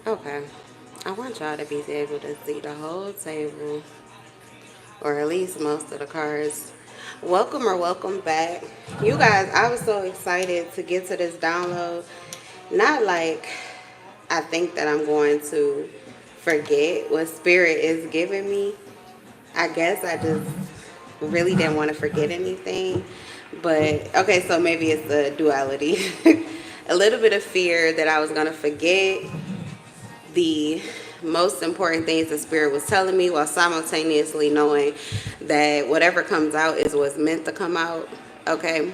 Okay. I want y'all to be able to see the whole table, or at least most of the cards. Welcome or welcome back. You guys, I was so excited to get to this download. Not like I think that I'm going to forget what Spirit is giving me. I guess I just really didn't want to forget anything. But okay, so maybe it's the duality. A little bit of fear that I was going to forget the most important things the Spirit was telling me, while simultaneously knowing that whatever comes out is what's meant to come out. Okay.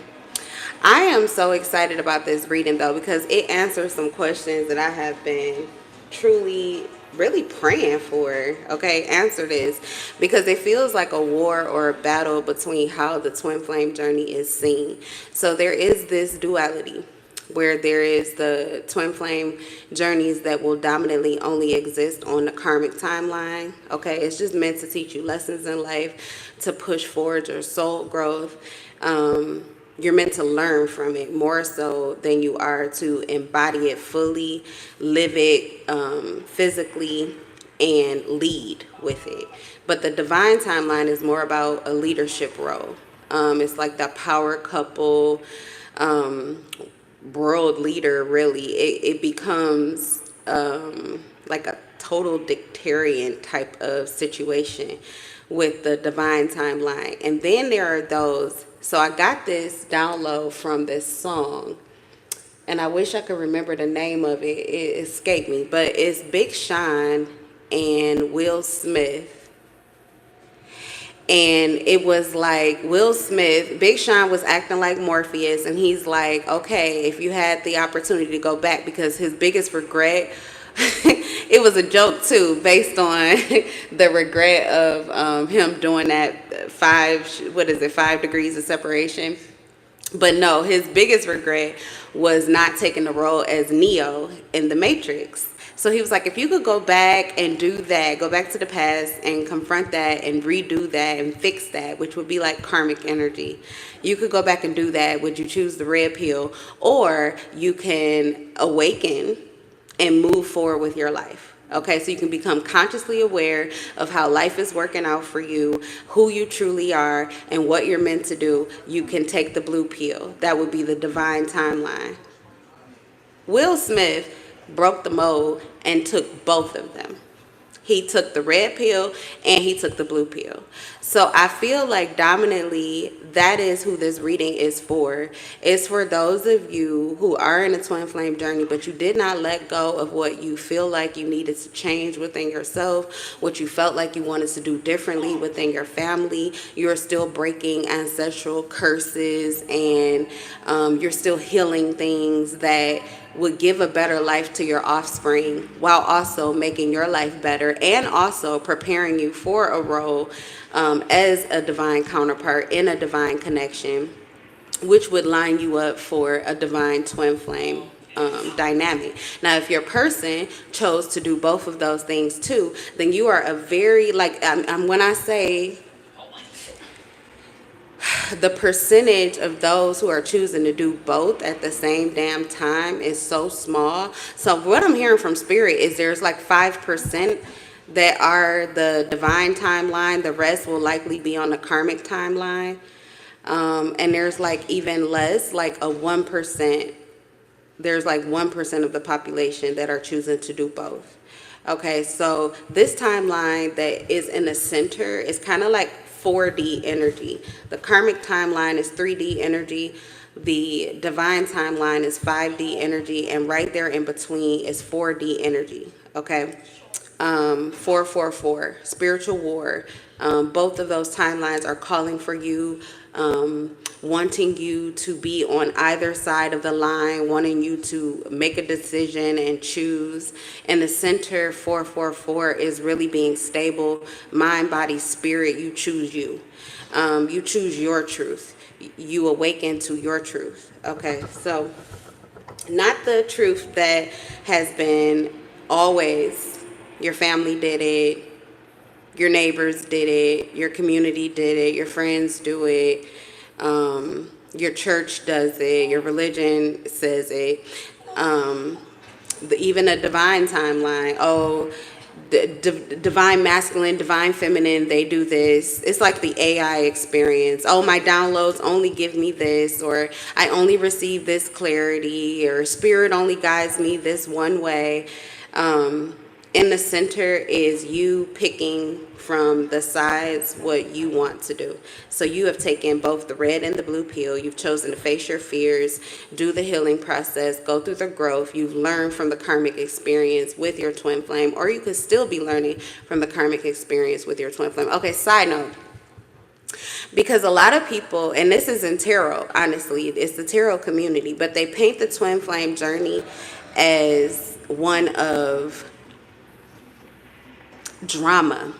I am so excited about this reading though, because it answers some questions that I have been truly really praying for. Okay, answer this, because it feels like a war or a battle between how the twin flame journey is seen. So there is this duality where there is the twin flame journeys that will dominantly only exist on the karmic timeline. Okay, it's just meant to teach you lessons in life, to push forward your soul growth. You're meant to learn from it more so than you are to embody it fully, live it physically, and lead with it. But the divine timeline is more about a leadership role. It's like the power couple, world leader, really. It becomes like a total dictatorial type of situation with the divine timeline. And then there are those. So I got this download from this song, and I wish I could remember the name of it. It escaped me, but it's Big Sean and Will Smith. And it was like Will Smith, Big Sean was acting like Morpheus, and he's like, okay, if you had the opportunity to go back, because his biggest regret, it was a joke too, based on the regret of him doing that 5 degrees of separation. But no, his biggest regret was not taking the role as Neo in The Matrix. So he was like, if you could go back and do that, go back to the past and confront that and redo that and fix that, which would be like karmic energy. You could go back and do that. Would you choose the red pill? Or you can awaken and move forward with your life. Okay, so you can become consciously aware of how life is working out for you, who you truly are, and what you're meant to do. You can take the blue pill. That would be the divine timeline. Will Smith broke the mold and took both of them. He took the red pill and he took the blue pill. So I feel like dominantly that is who this reading is for. It's for those of you who are in a twin flame journey, but you did not let go of what you feel like you needed to change within yourself, what you felt like you wanted to do differently within your family. You're still breaking ancestral curses, and you're still healing things that would give a better life to your offspring, while also making your life better and also preparing you for a role as a divine counterpart in a divine connection, which would line you up for a divine twin flame dynamic. Now, if your person chose to do both of those things too, then you are a very, like, when I say the percentage of those who are choosing to do both at the same damn time is so small. So what I'm hearing from Spirit is there's like 5% that are the divine timeline. The rest will likely be on the karmic timeline. And there's like even less, like a 1%. There's like 1% of the population that are choosing to do both. Okay, so this timeline that is in the center is kind of like 4D energy. The karmic timeline is 3D energy. The divine timeline is 5D energy. And right there in between is 4D energy. Okay. 444, spiritual war. Both of those timelines are calling for you, wanting you to be on either side of the line, wanting you to make a decision and choose. And the center 444 is really being stable, mind, body, spirit. You choose you. You choose your truth. You awaken to your truth. Okay, so not the truth that has been always your family did it, your neighbors did it, your community did it, your friends do it, your church does it, your religion says it. even a divine timeline. Oh, divine masculine, divine feminine, they do this. It's like the AI experience. Oh, my downloads only give me this, or I only receive this clarity, or spirit only guides me this one way. In the center is you picking from the sides what you want to do. So you have taken both the red and the blue pill. You've chosen to face your fears, do the healing process, go through the growth. You've learned from the karmic experience with your twin flame, or you could still be learning from the karmic experience with your twin flame. Okay, side note. Because a lot of people, and this is in tarot, honestly, it's the tarot community, but they paint the twin flame journey as one of drama,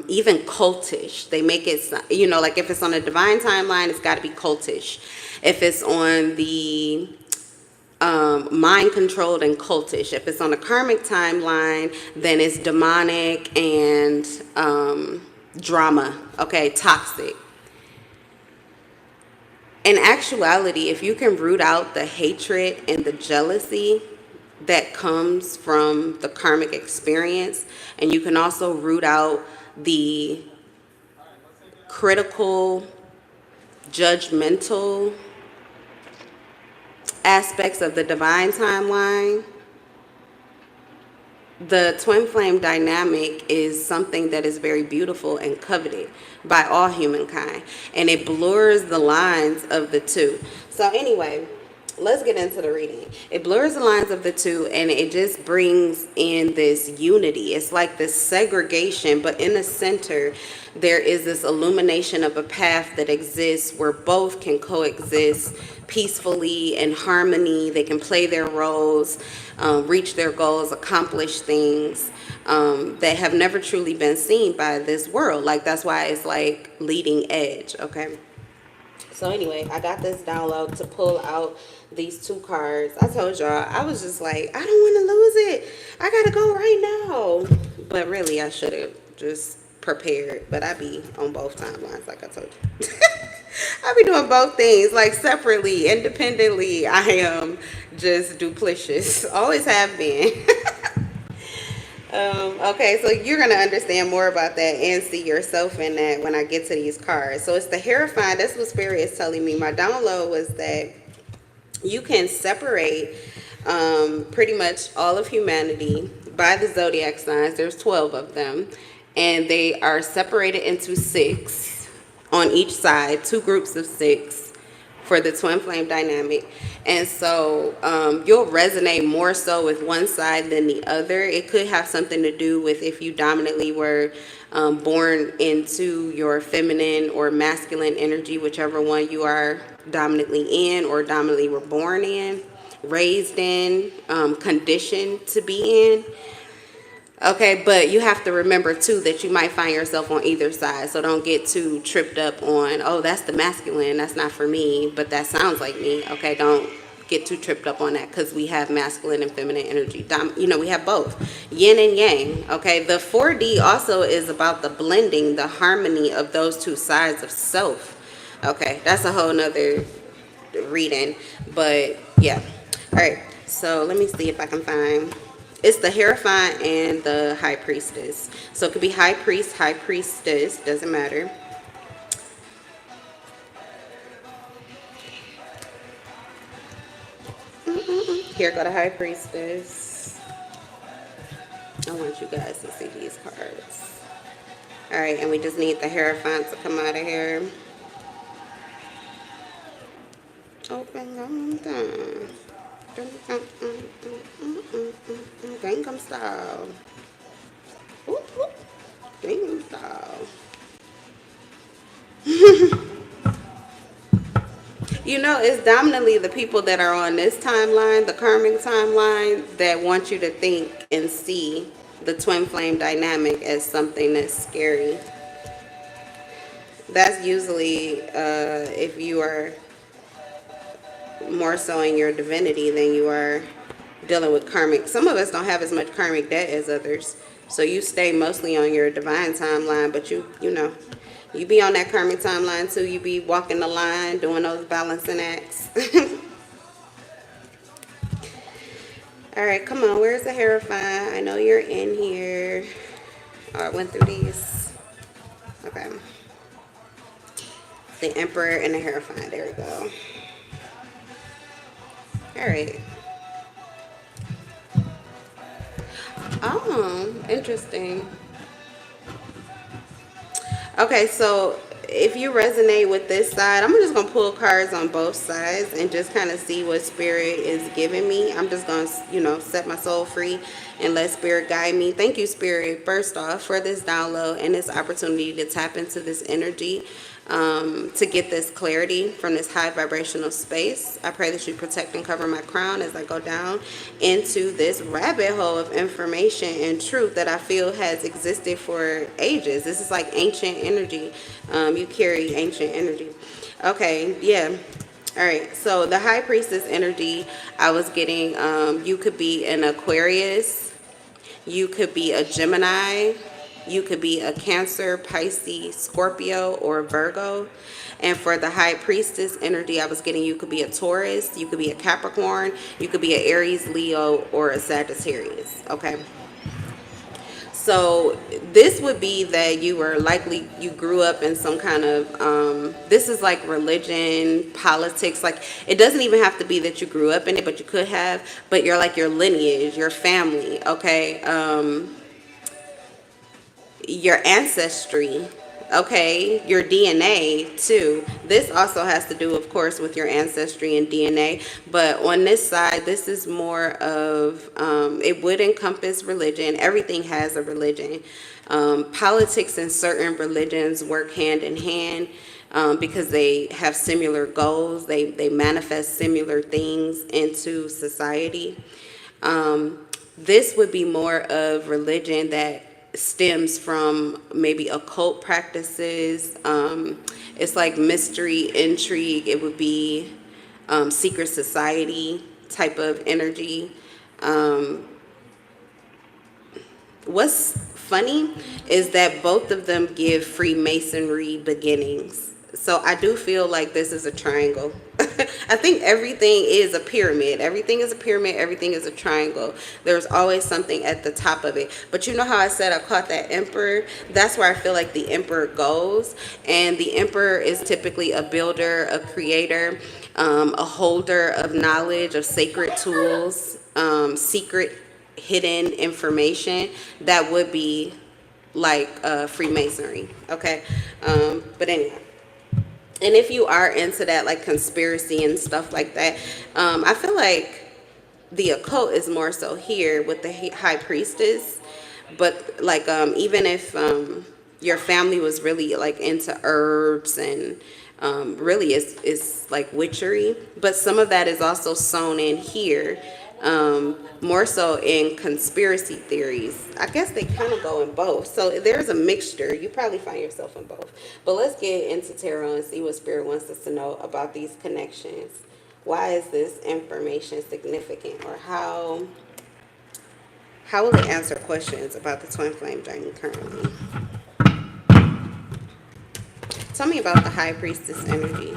even cultish. They make it, like if it's on a divine timeline, it's got to be cultish. If it's on the mind controlled and cultish. If it's on a karmic timeline, then it's demonic and drama. Okay, toxic. In actuality, if you can root out the hatred and the jealousy that comes from the karmic experience, and you can also root out the critical, judgmental aspects of the divine timeline, the twin flame dynamic is something that is very beautiful and coveted by all humankind, and it blurs the lines of the two. So anyway, let's get into the reading. It blurs the lines of the two, and it just brings in this unity. It's like this segregation, but in the center there is this illumination of a path that exists where both can coexist peacefully in harmony. They can play their roles, reach their goals, accomplish things that have never truly been seen by this world. Like, that's why it's like leading edge. Okay, so anyway, I got this download to pull out these two cards. I told y'all, I was just like, I don't want to lose it, I gotta go right now. But really, I should have just prepared. But I be on both timelines, like I told you. I be doing both things, like separately, independently. I am just duplicious, always have been. Okay, so you're going to understand more about that and see yourself in that when I get to these cards. So it's the Hierophant. That's what Spirit is telling me. My download was that you can separate pretty much all of humanity by the zodiac signs. There's 12 of them, and they are separated into 6 on each side, 2 groups of 6 for the twin flame dynamic. And so you'll resonate more so with one side than the other. It could have something to do with if you dominantly were born into your feminine or masculine energy, whichever one you are dominantly in or dominantly were born in, raised in, conditioned to be in. Okay, but you have to remember, too, that you might find yourself on either side. So don't get too tripped up on, oh, that's the masculine, that's not for me, but that sounds like me. Okay, don't get too tripped up on that, because we have masculine and feminine energy. We have both, yin and yang. Okay, the 4D also is about the blending, the harmony of those two sides of self. Okay, that's a whole nother reading, but yeah. All right, so let me see if I can find... It's the Hierophant and the High Priestess. So it could be High Priest, High Priestess, doesn't matter. Here go the High Priestess. I want you guys to see these cards. All right, and we just need the Hierophant to come out of here. Open them down. Gangnam style. Gangnam style. It's dominantly the people that are on this timeline, the karmic timeline, that want you to think and see the twin flame dynamic as something that's scary. That's usually if you are more so in your divinity than you are dealing with karmic. Some of us don't have as much karmic debt as others, so you stay mostly on your divine timeline, but you You be on that karmic timeline too. You be walking the line, doing those balancing acts. All right, come on. Where's the Hierophant? I know you're in here. Oh, I went through these. Okay. The Emperor and the Hierophant. There we go. All right. Oh, interesting. Okay, so if you resonate with this side, I'm just going to pull cards on both sides and just kind of see what spirit is giving me. I'm just going to, set my soul free and let spirit guide me. Thank you, spirit, first off, for this download and this opportunity to tap into this energy, to get this clarity from this high vibrational space. I pray that you protect and cover my crown as I go down into this rabbit hole of information and truth that I feel has existed for ages. This is like ancient energy. You carry ancient energy. Okay, yeah. All right, so the High Priestess energy I was getting, you could be an Aquarius, you could be a Gemini, you could be a Cancer, Pisces, Scorpio, or Virgo. And for the High Priestess energy I was getting, you could be a Taurus, you could be a Capricorn, you could be an Aries, Leo, or a Sagittarius, okay? So this would be that you grew up in some kind of, this is like religion, politics. Like, it doesn't even have to be that you grew up in it, but you could have, but you're like your lineage, your family, okay? Your ancestry, okay, your DNA too. This also has to do, of course, with your ancestry and DNA, but on this side, this is more of, it would encompass religion. Everything has a religion. Politics and certain religions work hand in hand, because they have similar goals. They manifest similar things into society. This would be more of religion that stems from maybe occult practices. It's like mystery, intrigue. It would be secret society type of energy. What's funny is that both of them give Freemasonry beginnings. So I do feel like this is a triangle. I think everything is a pyramid. Everything is a pyramid. Everything is a triangle. There's always something at the top of it. But you know how I said I caught that Emperor? That's where I feel like the Emperor goes. And the Emperor is typically a builder, a creator, a holder of knowledge, of sacred tools, secret hidden information. That would be like Freemasonry. Okay. But anyway. And if you are into that, like conspiracy and stuff like that, I feel like the occult is more so here with the High Priestess. But like, even if your family was really like into herbs and really it's like witchery, but some of that is also sewn in here. More so in conspiracy theories. I guess they kind of go in both. So there's a mixture. You probably find yourself in both. But let's get into tarot and see what Spirit wants us to know about these connections. Why is this information significant? Or how will it answer questions about the twin flame journey currently? Tell me about the High Priestess energy.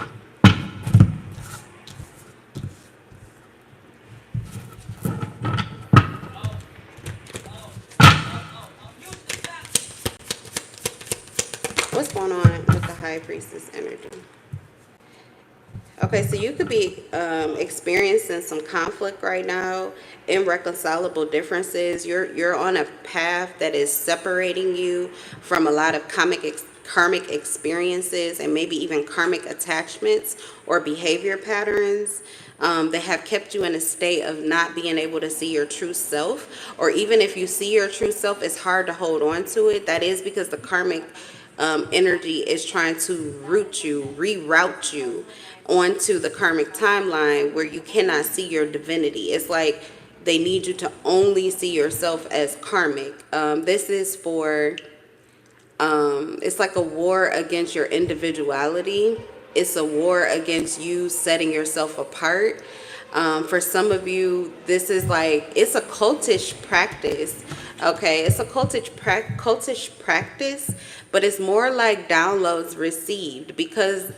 What's going on with the High Priestess energy? Okay, so you could be experiencing some conflict right now, irreconcilable differences. You're on a path that is separating you from a lot of karmic experiences and maybe even karmic attachments or behavior patterns that have kept you in a state of not being able to see your true self. Or even if you see your true self, it's hard to hold on to it. That is because the karmic energy is trying to reroute you onto the karmic timeline where you cannot see your divinity. It's like they need you to only see yourself as karmic. This is for, it's like a war against your individuality. It's a war against you setting yourself apart. For some of you, this is like, it's a cultish practice. Okay, it's a cultish practice, but it's more like downloads received, because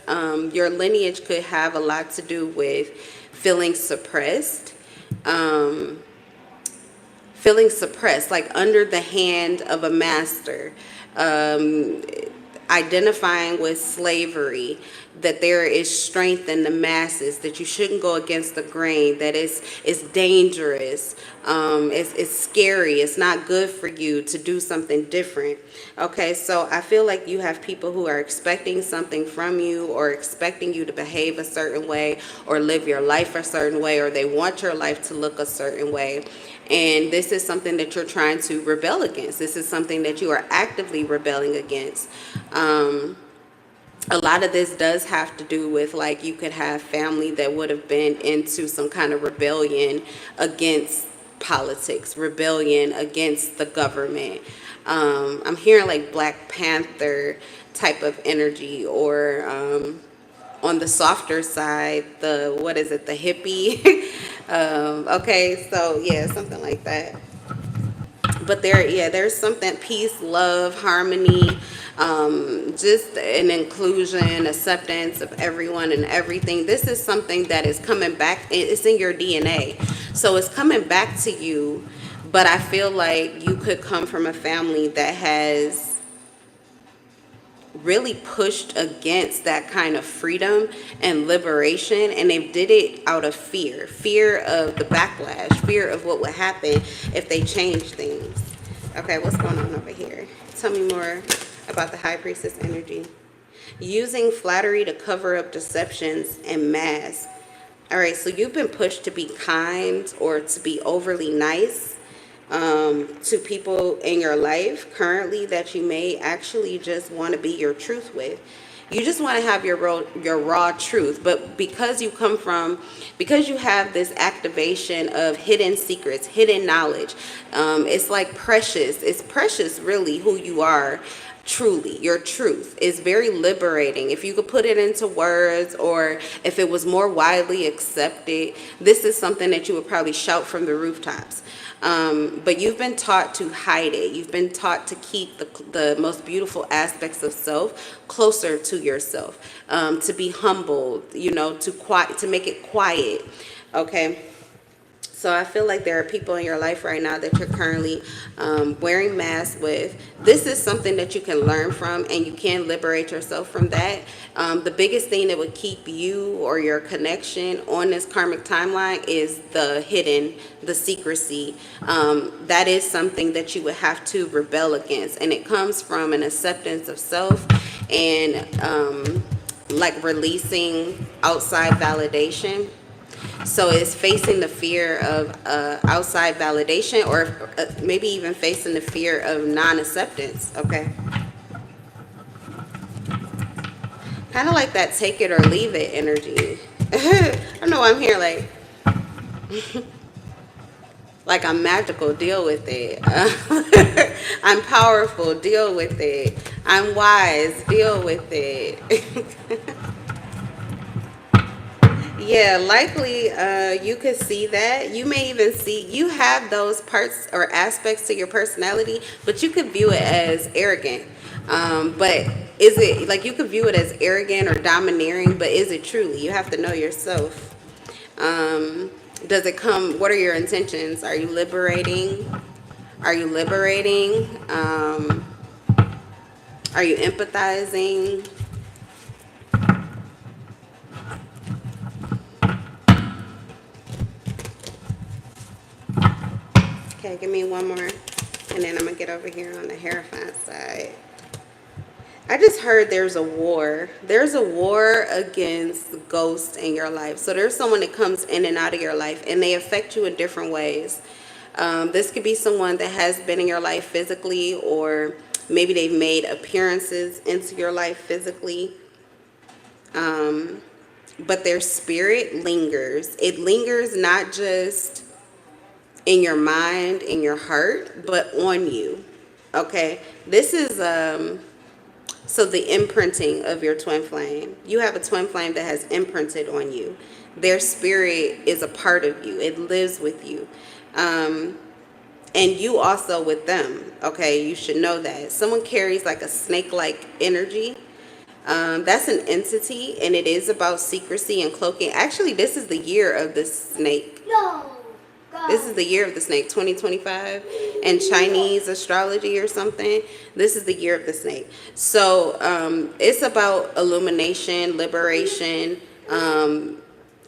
your lineage could have a lot to do with feeling suppressed. Um, Feeling suppressed, like under the hand of a master, um, identifying with slavery, that there is strength in the masses, that you shouldn't go against the grain, that it's dangerous, it's scary, it's not good for you to do something different. Okay, so I feel like you have people who are expecting something from you, or expecting you to behave a certain way, or live your life a certain way, or they want your life to look a certain way. And this is something that you're trying to rebel against. This is something that you are actively rebelling against. A lot of this does have to do with, like, you could have family that would have been into some kind of rebellion against politics, rebellion against the government. I'm hearing like Black Panther type of energy, or on the softer side, the, what is it, the hippie. Okay, so yeah, something like that. But there, yeah, there's something, peace, love, harmony, just an inclusion, acceptance of everyone and everything. This is something that is coming back. It's in your DNA, so it's coming back to you. But I feel like you could come from a family that has really pushed against that kind of freedom and liberation, and they did it out of fear of the backlash, fear of what would happen if they changed things. Okay, what's going on over here? Tell me more about the high priestess energy. Using flattery to cover up deceptions and masks. All right, so you've been pushed to be kind or to be overly nice to people in your life currently, that you may actually just want to be your truth with. You just want to have your raw truth. But because because you have this activation of hidden secrets, hidden knowledge, it's like precious. It's precious, really, who you are. Truly, your truth is very liberating. If you could put it into words, or if it was more widely accepted, this is something that you would probably shout from the rooftops. But you've been taught to hide it. You've been taught to keep the most beautiful aspects of self closer to yourself, to be humbled, to make it quiet. Okay. So I feel like there are people in your life right now that you're currently wearing masks with. This is something that you can learn from, and you can liberate yourself from that. The biggest thing that would keep you or your connection on this karmic timeline is the hidden, the secrecy. That is something that you would have to rebel against, and it comes from an acceptance of self, and like releasing outside validation. So it's facing the fear of outside validation, or maybe even facing the fear of non-acceptance. Okay. Kind of like that take it or leave it energy. I don't know why I'm here like I'm magical, deal with it. I'm powerful, deal with it. I'm wise, deal with it. Yeah, likely you could see that. You may even see, you have those parts or aspects to your personality, but you could view it as arrogant. But is it, like, you could view it as arrogant or domineering, but is it truly? You have to know yourself. Does it come, what are your intentions? Are you liberating? Are you liberating? Are you empathizing? Okay, give me one more, and then I'm going to get over here on the Hierophant side. I just heard there's a war. There's a war against ghosts in your life. So there's someone that comes in and out of your life, and they affect you in different ways. This could be someone that has been in your life physically, or maybe they've made appearances into your life physically. But their spirit lingers. It lingers not just in your mind, in your heart, but on you. Okay, this is So the imprinting of your twin flame. You have a twin flame that has imprinted on you. Their spirit is a part of you. It lives with you. And you also with them. Okay, you should know that. Someone carries like a snake-like energy. That's an entity, and it is about secrecy and cloaking. Actually, this is the year of the snake. No. This is the year of the snake, 2025, in Chinese astrology or something. This is the year of the snake. So it's about illumination, liberation.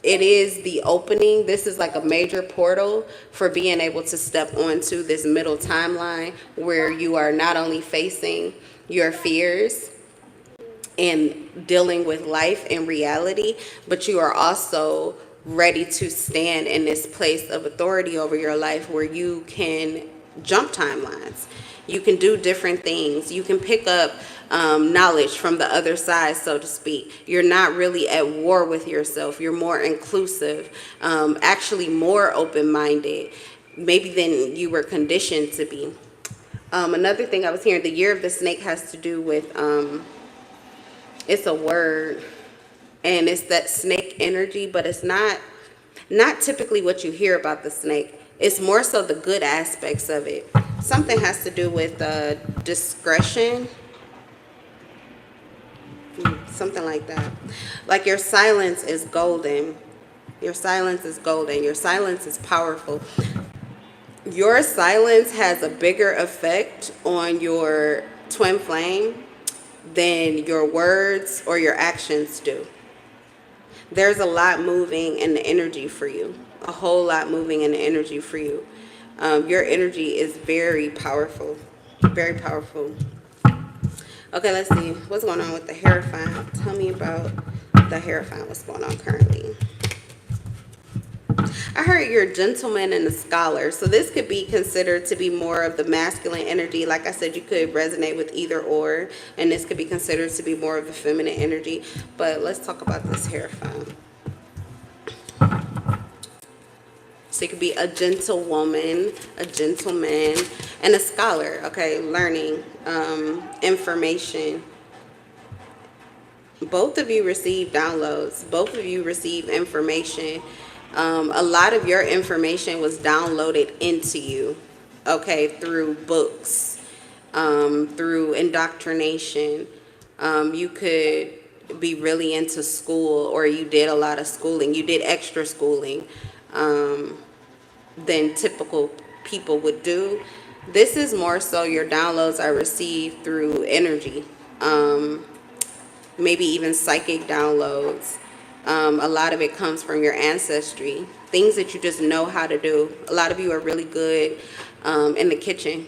It is the opening. This is like a major portal for being able to step onto this middle timeline where you are not only facing your fears and dealing with life and reality, but you are also ready to stand in this place of authority over your life where you can jump timelines. You can do different things. You can pick up knowledge from the other side, so to speak. You're not really at war with yourself. You're more inclusive, actually more open-minded, maybe than you were conditioned to be. Another thing I was hearing, the year of the snake has to do with, it's a word, and it's that snake energy, but it's not typically what you hear about the snake. It's more so the good aspects of it. Something has to do with discretion, something like that. Like your silence is golden. Your silence is golden. Your silence is powerful. Your silence has a bigger effect on your twin flame than your words or your actions do. There's a lot moving in the energy for you. A whole lot moving in the energy for you. Your energy is very powerful. Very powerful. Okay, let's see. What's going on with the Hierophant? Tell me about the Hierophant. What's going on currently? I heard you're a gentleman and a scholar. So this could be considered to be more of the masculine energy. Like I said, you could resonate with either or. And this could be considered to be more of the feminine energy. But let's talk about this Hierophant. So you could be a gentlewoman, a gentleman, and a scholar. Okay, learning, information. Both of you receive downloads. Both of you receive information. A lot of your information was downloaded into you, okay, through books, through indoctrination. You could be really into school, or you did a lot of schooling. You did extra schooling than typical people would do. This is more so your downloads are received through energy, maybe even psychic downloads. A lot of it comes from your ancestry, things that you just know how to do. A lot of you are really good in the kitchen.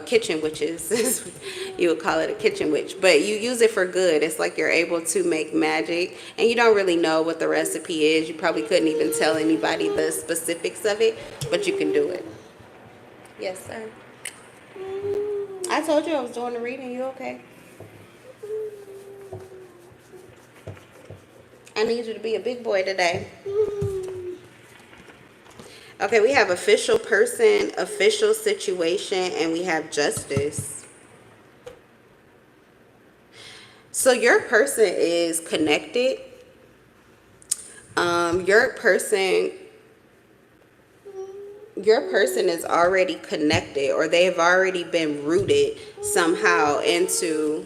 Kitchen witches, you would call it a kitchen witch, but you use it for good. It's like you're able to make magic, and you don't really know what the recipe is. You probably couldn't even tell anybody the specifics of it, but you can do it. Yes, sir. I told you I was doing the reading. You okay? I need you to be a big boy today. Okay, we have official person, official situation, and we have justice. So your person is connected. Your person is already connected, or they have already been rooted somehow into.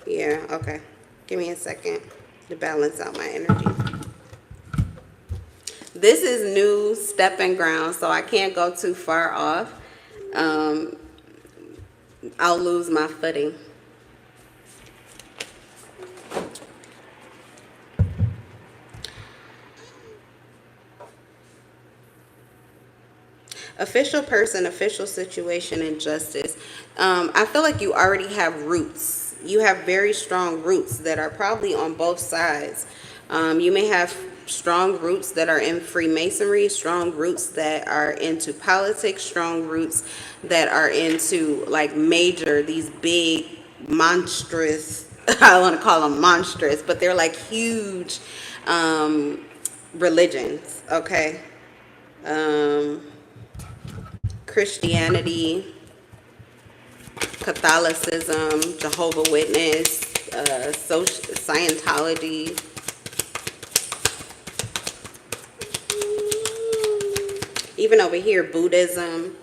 Yeah, okay. Give me a second to balance out my energy. This is new stepping ground, so I can't go too far off. I'll lose my footing. Official person, official situation, and justice. I feel like you already have roots. You have very strong roots that are probably on both sides. You may have strong roots that are in Freemasonry, strong roots that are into politics, strong roots that are into like major, these big, monstrous, I want to call them monstrous, but they're like huge religions, okay? Christianity, Catholicism, Jehovah Witness, Scientology. Even over here, Buddhism.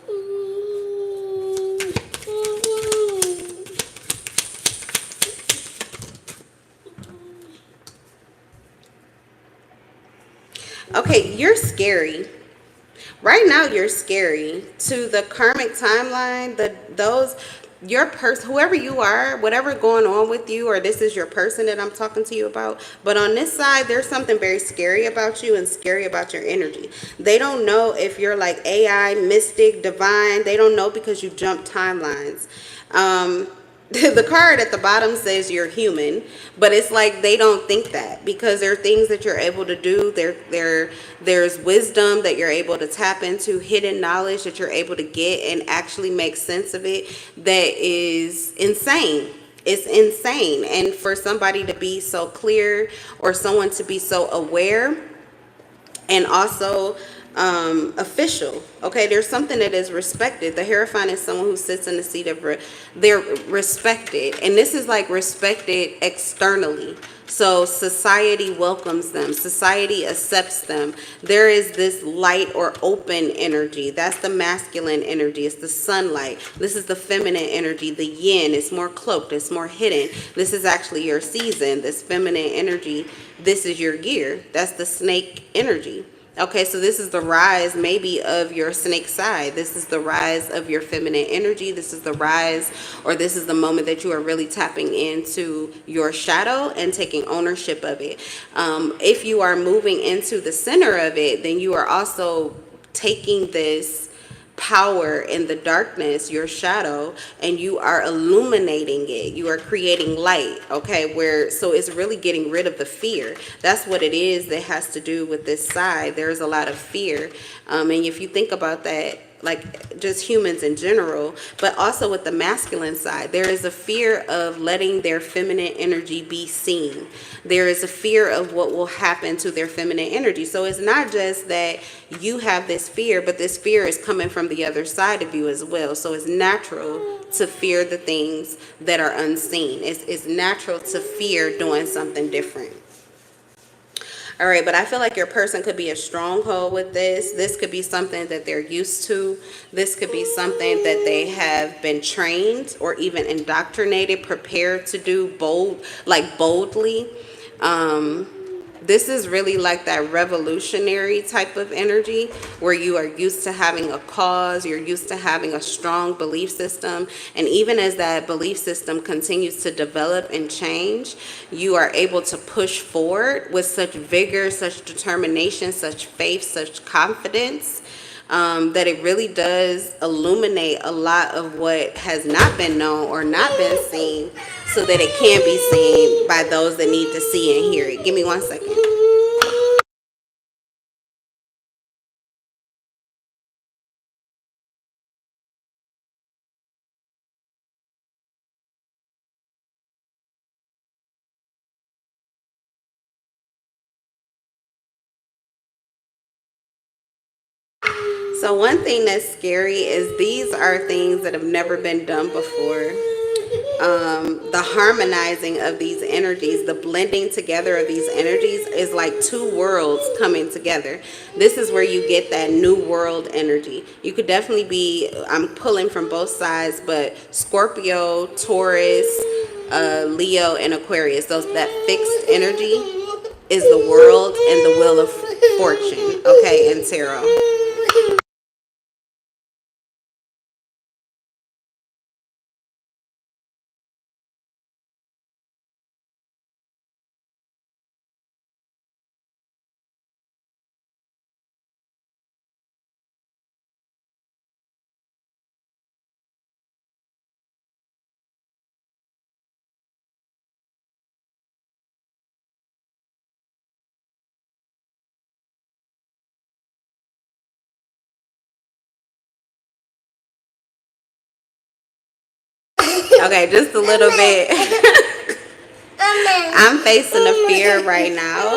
Okay, you're scary. Right now you're scary to the karmic timeline. Your person, whoever you are, whatever going on with you, or this is your person that I'm talking to you about, but on this side there's something very scary about you and scary about your energy. They don't know if you're like AI, mystic, divine. They don't know because you jump timelines. The card at the bottom says you're human, but it's like they don't think that, because there are things that you're able to do. There's wisdom that you're able to tap into, hidden knowledge that you're able to get and actually make sense of it, that is insane. It's insane. And for somebody to be so clear, or someone to be so aware, and also official. Okay, there's something that is respected. The Hierophant is someone who sits in the seat of they're respected, and this is like respected externally. So society welcomes them, society accepts them. There is this light or open energy. That's the masculine energy. It's the sunlight. This is the feminine energy, the yin. It's more cloaked, it's more hidden. This is actually your season, this feminine energy. This is your year. That's the snake energy. Okay, so this is the rise maybe of your snake side. This is the rise of your feminine energy. This is the rise, or this is the moment that you are really tapping into your shadow and taking ownership of it. If you are moving into the center of it, then you are also taking this power in the darkness, your shadow, and you are illuminating it. You are creating light. Okay, so it's really getting rid of the fear. That's what it is that has to do with this side. There's a lot of fear, and if you think about that, like just humans in general, but also with the masculine side, there is a fear of letting their feminine energy be seen. There is a fear of what will happen to their feminine energy. So it's not just that you have this fear, but this fear is coming from the other side of you as well. So it's natural to fear the things that are unseen. It's natural to fear doing something different. All right, but I feel like your person could be a stronghold with this. This could be something that they're used to. This could be something that they have been trained or even indoctrinated, prepared to do boldly. This is really like that revolutionary type of energy where you are used to having a cause, you're used to having a strong belief system. And even as that belief system continues to develop and change, you are able to push forward with such vigor, such determination, such faith, such confidence. That it really does illuminate a lot of what has not been known or not been seen, so that it can be seen by those that need to see and hear it. Give me 1 second. So one thing that's scary is these are things that have never been done before. The harmonizing of these energies, the blending together of these energies is like two worlds coming together. This is where you get that new world energy. You could definitely be, I'm pulling from both sides, but Scorpio, Taurus, Leo, and Aquarius, that fixed energy is the world and the wheel of fortune, okay, in tarot. Okay, just a little bit. I'm facing a fear right now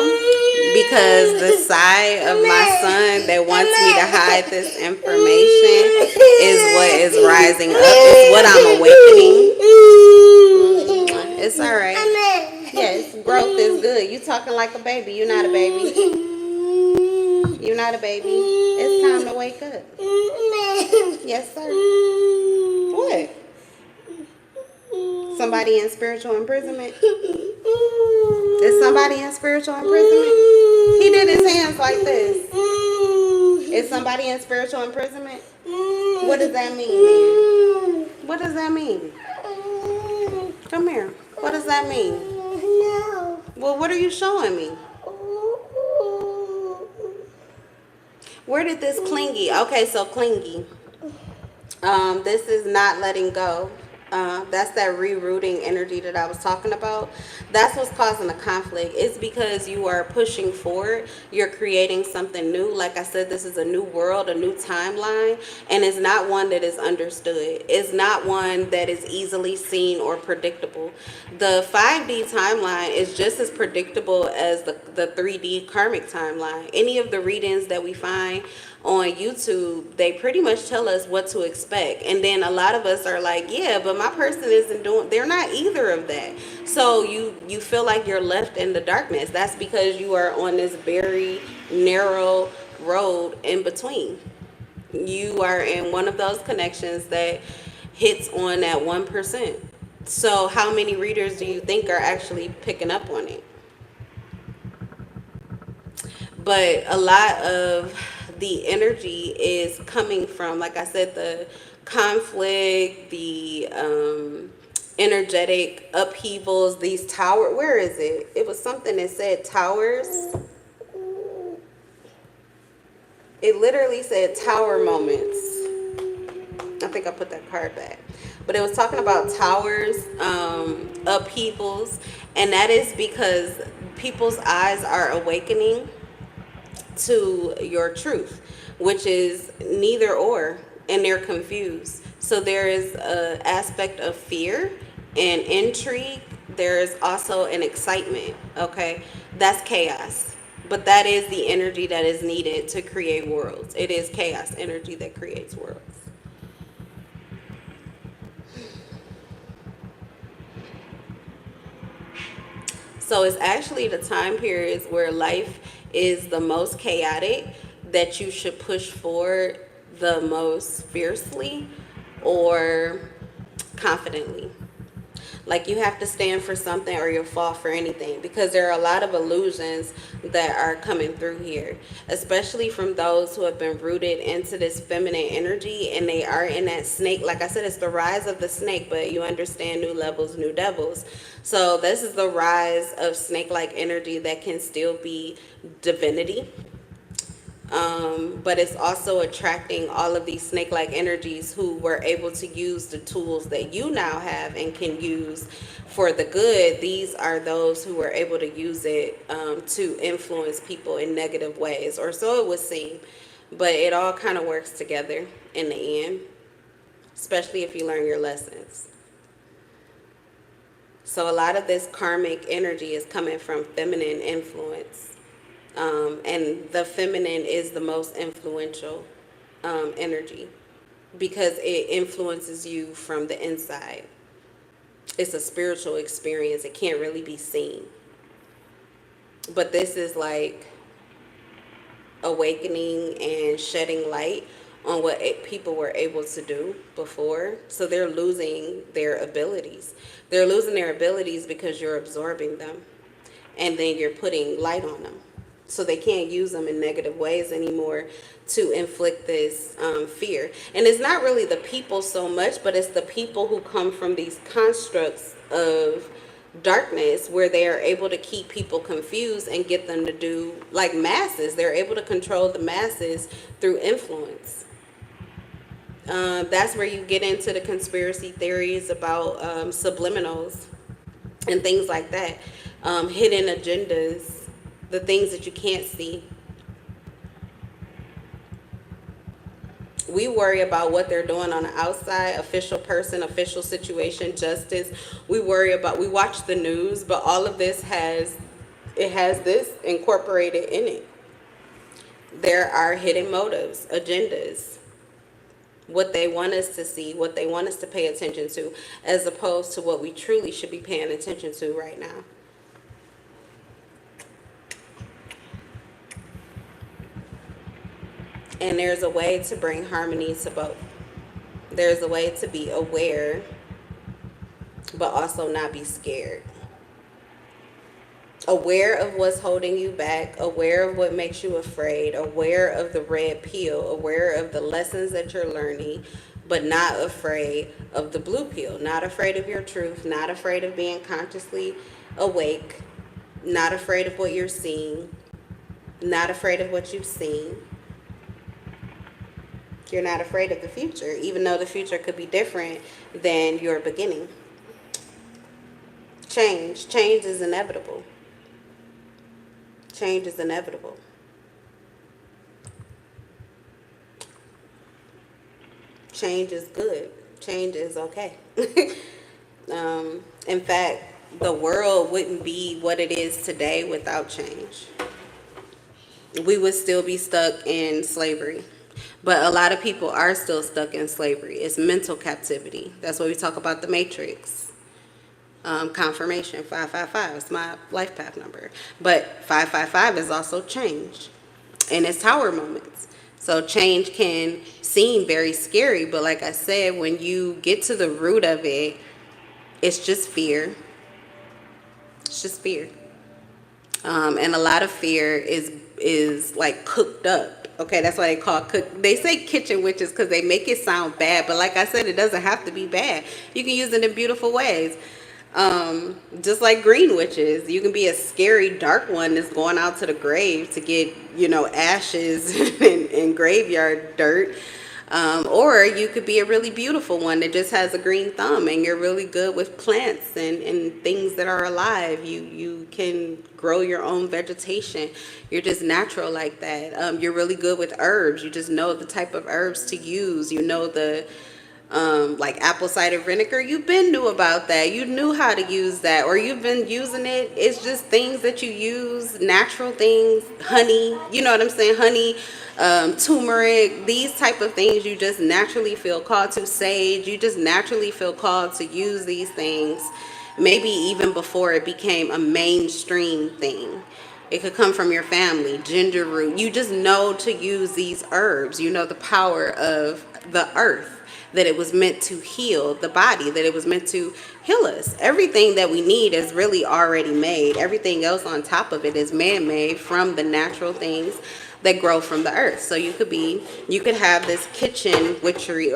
because the side of my son that wants me to hide this information is what is rising up. It's what I'm awakening. It's all right. Yes, growth is good. You talking like a baby. You're not a baby. You're not a baby. It's time to wake up. Yes, sir. What? Somebody in spiritual imprisonment? Is somebody in spiritual imprisonment? He did his hands like this. Is somebody in spiritual imprisonment? What does that mean? What does that mean? Come here. What does that mean? Well, what are you showing me? Where did this clingy? Okay, so clingy. This is not letting go. That's that rerouting energy that I was talking about. That's what's causing the conflict. It's because you are pushing forward. You're creating something new. Like I said, this is a new world, a new timeline, and it's not one that is understood. It's not one that is easily seen or predictable. The 5D timeline is just as predictable as the 3D karmic timeline. Any of the readings that we find on YouTube, they pretty much tell us what to expect. And then a lot of us are like, yeah, but my person isn't doing, they're not either of that. So you feel like you're left in the darkness. That's because you are on this very narrow road in between. You are in one of those connections that hits on that 1%. So how many readers do you think are actually picking up on it? But a lot of the energy is coming from, like I said, the conflict, the energetic upheavals, these tower. Where is it? It was something that said towers. It literally said tower moments. I think I put that card back. But it was talking about towers, upheavals, and that is because people's eyes are awakening to your truth, which is neither or, and they're confused. So there is an aspect of fear and intrigue. There is also an excitement. Okay, that's chaos, but that is the energy that is needed to create worlds. It is chaos energy that creates worlds. So it's actually the time periods where life is the most chaotic that you should push forward the most fiercely or confidently. Like you have to stand for something or you'll fall for anything, because there are a lot of illusions that are coming through here, especially from those who have been rooted into this feminine energy and they are in that snake. Like I said, it's the rise of the snake, but you understand new levels, new devils. So this is the rise of snake-like energy that can still be divinity. But it's also attracting all of these snake-like energies who were able to use the tools that you now have and can use for the good. These are those who were able to use it to influence people in negative ways, or so it would seem. But it all kind of works together in the end, especially if you learn your lessons. So a lot of this karmic energy is coming from feminine influence. And the feminine is the most influential energy because it influences you from the inside. It's a spiritual experience. It can't really be seen. But this is like awakening and shedding light on what people were able to do before. So they're losing their abilities. They're losing their abilities because you're absorbing them. And then you're putting light on them. So they can't use them in negative ways anymore to inflict this fear. And it's not really the people so much, but it's the people who come from these constructs of darkness where they are able to keep people confused and get them to do, like masses. They're able to control the masses through influence. That's where you get into the conspiracy theories about subliminals and things like that. Hidden agendas. The things that you can't see. We worry about what they're doing on the outside, official person, official situation, justice. We watch the news, but all of this has it has this incorporated in it. There are hidden motives, agendas, what they want us to see, what they want us to pay attention to, as opposed to what we truly should be paying attention to right now. And there's a way to bring harmony to both. There's a way to be aware, but also not be scared. Aware of what's holding you back, aware of what makes you afraid, aware of the red pill, aware of the lessons that you're learning, but not afraid of the blue pill, not afraid of your truth, not afraid of being consciously awake, not afraid of what you're seeing, not afraid of what you've seen. You're not afraid of the future, even though the future could be different than your beginning. Change is inevitable. Change is inevitable. Change is good. Change is okay. In fact, the world wouldn't be what it is today without change. We would still be stuck in slavery. But a lot of people are still stuck in slavery. It's mental captivity. That's why we talk about the matrix. Confirmation, 555 is my life path number. But 555 is also change. And it's tower moments. So change can seem very scary. But like I said, when you get to the root of it, it's just fear. It's just fear. And a lot of fear is like cooked up. Okay, that's why they call they say kitchen witches because they make it sound bad. But like I said, it doesn't have to be bad. You can use it in beautiful ways. Just like green witches, you can be a scary dark one that's going out to the grave to get, ashes and graveyard dirt. Or you could be a really beautiful one that just has a green thumb and you're really good with plants and things that are alive. You can grow your own vegetation. You're just natural like that. You're really good with herbs. You just know the type of herbs to use. You know the like apple cider vinegar, you've been knew about that. You knew how to use that, or you've been using it. It's just things that you use, natural things, honey, you know what I'm saying? Honey, turmeric, these type of things you just naturally feel called to. Sage, you just naturally feel called to use these things, maybe even before it became a mainstream thing. It could come from your family, ginger root. You just know to use these herbs. You know the power of the earth, that it was meant to heal the body, that it was meant to heal us. Everything that we need is really already made. Everything else on top of it is man-made from the natural things that grow from the earth. So you could have this kitchen witchery,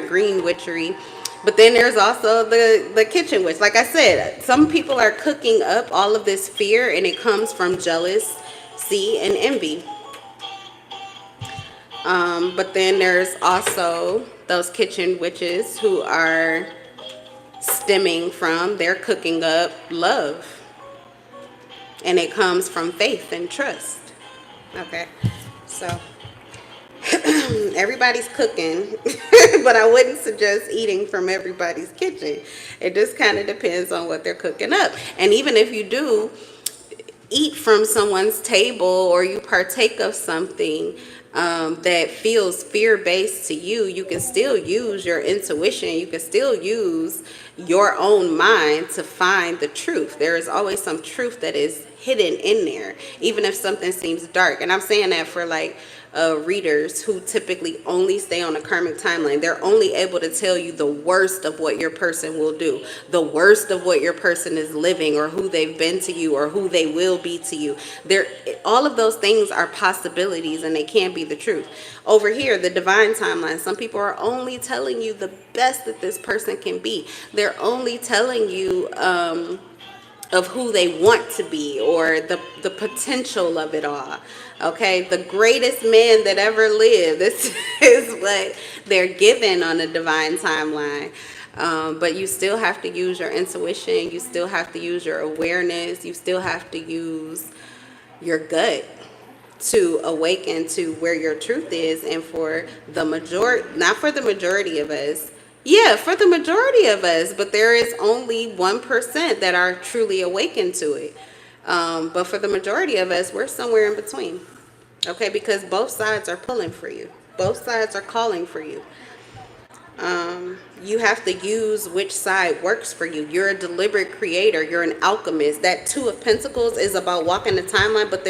green witchery. But then there's also the kitchen witch. Like I said, some people are cooking up all of this fear, and it comes from jealousy and envy. But then there's also those kitchen witches who are stemming from, they're cooking up love. And it comes from faith and trust. Okay, so everybody's cooking, but I wouldn't suggest eating from everybody's kitchen. It just kind of depends on what they're cooking up. And even if you do eat from someone's table, or you partake of something that feels fear-based to you, you can still use your intuition. You can still use your own mind to find the truth. There is always some truth that is hidden in there, even if something seems dark. And I'm saying that for readers who typically only stay on a karmic timeline. They're only able to tell you the worst of what your person will do, the worst of what your person is living, or who they've been to you, or who they will be to you. All of those things are possibilities, and they can't be the truth. Over here, the divine timeline, some people are only telling you the best that this person can be. They're only telling you of who they want to be, or the potential of it all. Okay, the greatest man that ever lived. This is what they're given on the divine timeline. But you still have to use your intuition. You still have to use your awareness. You still have to use your gut to awaken to where your truth is. And for the majority, not for the majority of us, yeah, for the majority of us, but there is only 1% that are truly awakened to it. But for the majority of us, we're somewhere in between. Okay, because both sides are pulling for you. Both sides are calling for you. You have to use which side works for you. You're a deliberate creator. You're an alchemist. That Two of Pentacles is about walking the timeline, but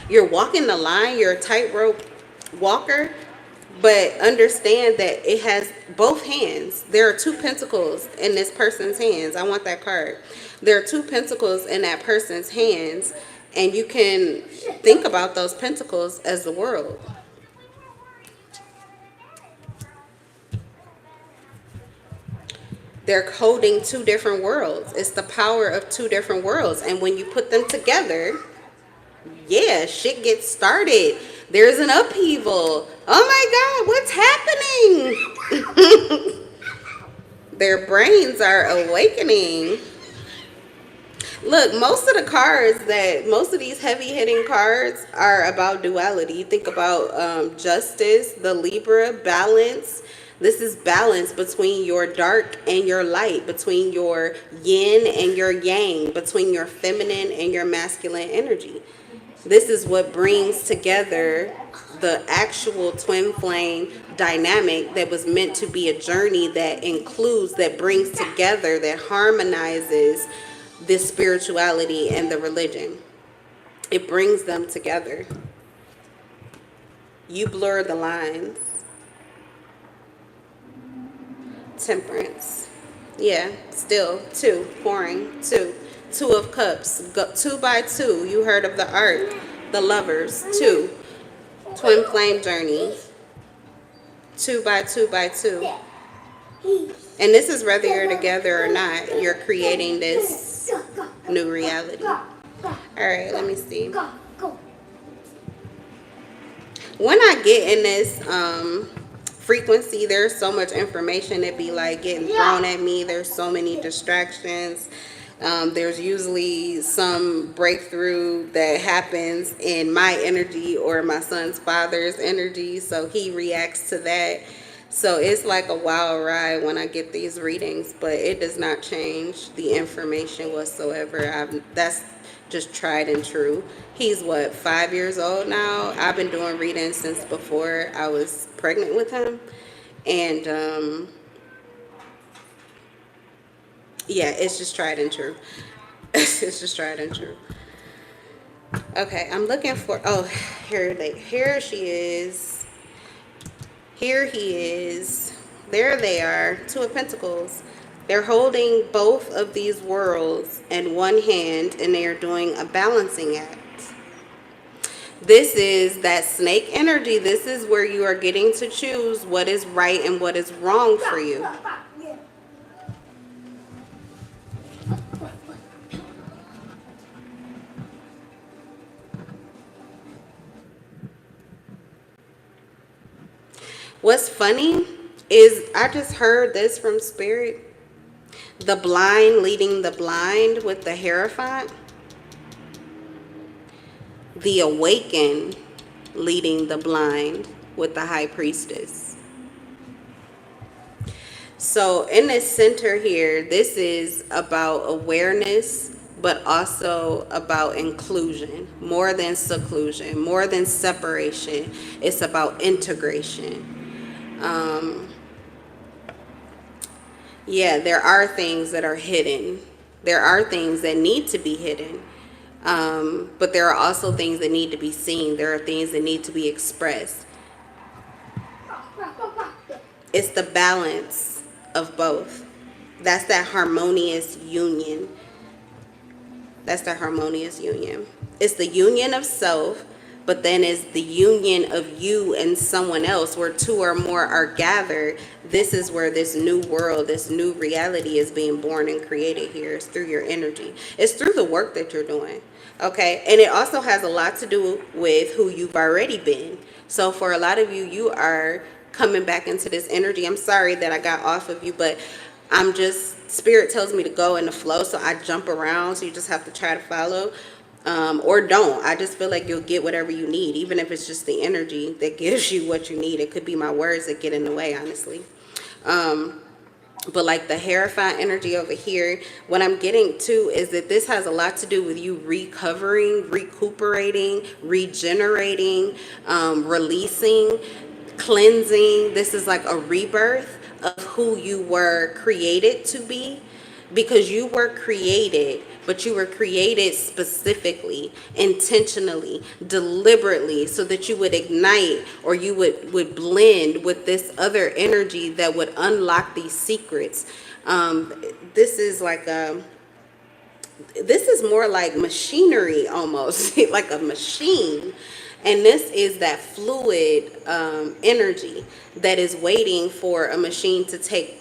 you're walking the line. You're a tightrope walker, but understand that it has both hands. There are two pentacles in this person's hands. I want that card. There are two pentacles in that person's hands, and you can think about those pentacles as the world. They're holding two different worlds. It's the power of two different worlds. And when you put them together, yeah, shit gets started. There's an upheaval. Oh my God, what's happening? Their brains are awakening. Look, most of these heavy hitting cards are about duality. You think about justice, the Libra, balance. This is balance between your dark and your light, between your yin and your yang, between your feminine and your masculine energy. This is what brings together the actual twin flame dynamic that was meant to be a journey that includes, that brings together, that harmonizes this spirituality and the religion. It brings them together. You blur the lines. Temperance. Yeah, still two, pouring, two. Two of Cups, go, 2 by 2. You heard of the art, the Lovers, 2. Twin flame journey, 2 by 2 by 2. And this is whether you're together or not, you're creating this new reality. All right, let me see. When I get in this frequency, there's so much information that be like getting thrown at me. There's so many distractions. There's usually some breakthrough that happens in my energy or my son's father's energy, so he reacts to that. So it's like a wild ride when I get these readings, but it does not change the information whatsoever. That's just tried and true. He's what, 5 years old now? I've been doing readings since before I was pregnant with him, and yeah, it's just tried and true. It's just tried and true. Okay, I'm looking for, oh, here she is. Here he is. There they are, Two of Pentacles. They're holding both of these worlds in one hand, and they are doing a balancing act. This is that snake energy. This is where you are getting to choose what is right and what is wrong for you. What's funny is I just heard this from Spirit. The blind leading the blind with the Hierophant. The awakened leading the blind with the High Priestess. So in this center here, this is about awareness, but also about inclusion, more than seclusion, more than separation. It's about integration. Yeah, there are things that are hidden. There are things that need to be hidden. But there are also things that need to be seen. There are things that need to be expressed. It's the balance of both. That's that harmonious union. That's the harmonious union. It's the union of self, but then it's the union of you and someone else, where two or more are gathered. This is where this new world, this new reality is being born and created here. It's through your energy. It's through the work that you're doing. Okay, and it also has a lot to do with who you've already been. So for a lot of you, you are coming back into this energy. I'm sorry that I got off of you, but I'm just, Spirit tells me to go in the flow, so I jump around, so you just have to try to follow. Or don't. I just feel like you'll get whatever you need, even if it's just the energy that gives you what you need. It could be my words that get in the way, honestly. But like the Hierophant energy over here, what I'm getting to is that this has a lot to do with you recovering, recuperating, regenerating, releasing, cleansing. This is like a rebirth of who you were created to be, because you were created, but you were created specifically, intentionally, deliberately, so that you would ignite, or you would blend with this other energy that would unlock these secrets. This is like this is more like machinery almost, like a machine. And this is that fluid energy that is waiting for a machine to take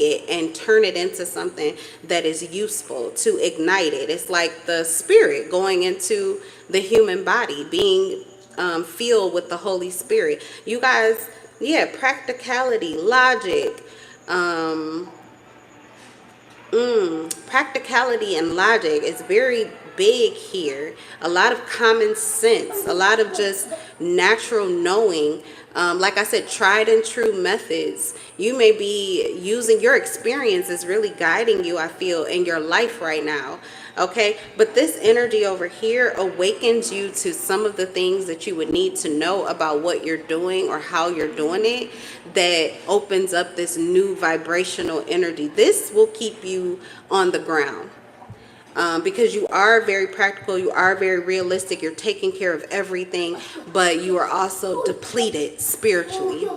it and turn it into something that is useful, to ignite it. It's like the spirit going into the human body, being filled with the Holy Spirit. You guys, yeah, practicality, logic, practicality and logic is very big here. A lot of common sense, a lot of just natural knowing. Like I said, tried and true methods. You may be using your experience is really guiding you, I feel, in your life right now. Okay, but this energy over here awakens you to some of the things that you would need to know about what you're doing or how you're doing it, that opens up this new vibrational energy. This will keep you on the ground. Because you are very practical, you are very realistic, you're taking care of everything, but you are also depleted spiritually.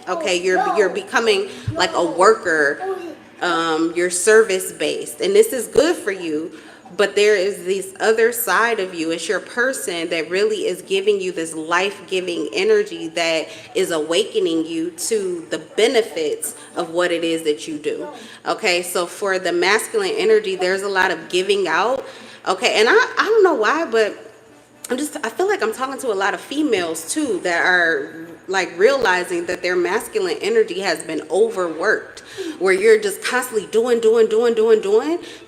Okay, you're becoming like a worker, you're service based, and this is good for you. But there is this other side of you. It's your person that really is giving you this life-giving energy that is awakening you to the benefits of what it is that you do. Okay, so for the masculine energy, there's a lot of giving out. Okay, and I don't know why, but I feel like I'm talking to a lot of females too that are like realizing that their masculine energy has been overworked, where you're just constantly doing,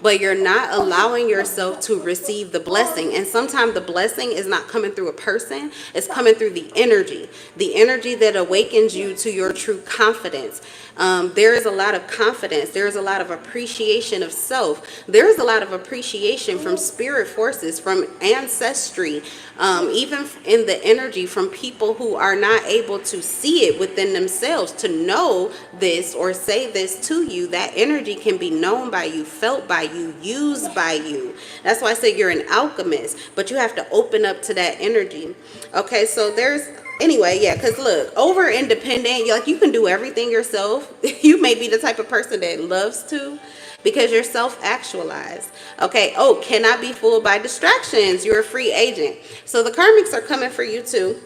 but you're not allowing yourself to receive the blessing. And sometimes the blessing is not coming through a person, it's coming through the energy that awakens you to your true confidence. There is a lot of confidence. There is a lot of appreciation of self. There is a lot of appreciation from spirit forces, from ancestry, even in the energy from people who are not able to see it within themselves, to know this or say this to you. That energy can be known by you, felt by you, used by you. That's why I say you're an alchemist, but you have to open up to that energy. Okay, so anyway, yeah, because look, over independent, you can do everything yourself. You may be the type of person that loves to, because you're self-actualized. Okay, cannot be fooled by distractions. You're a free agent. So the karmics are coming for you too.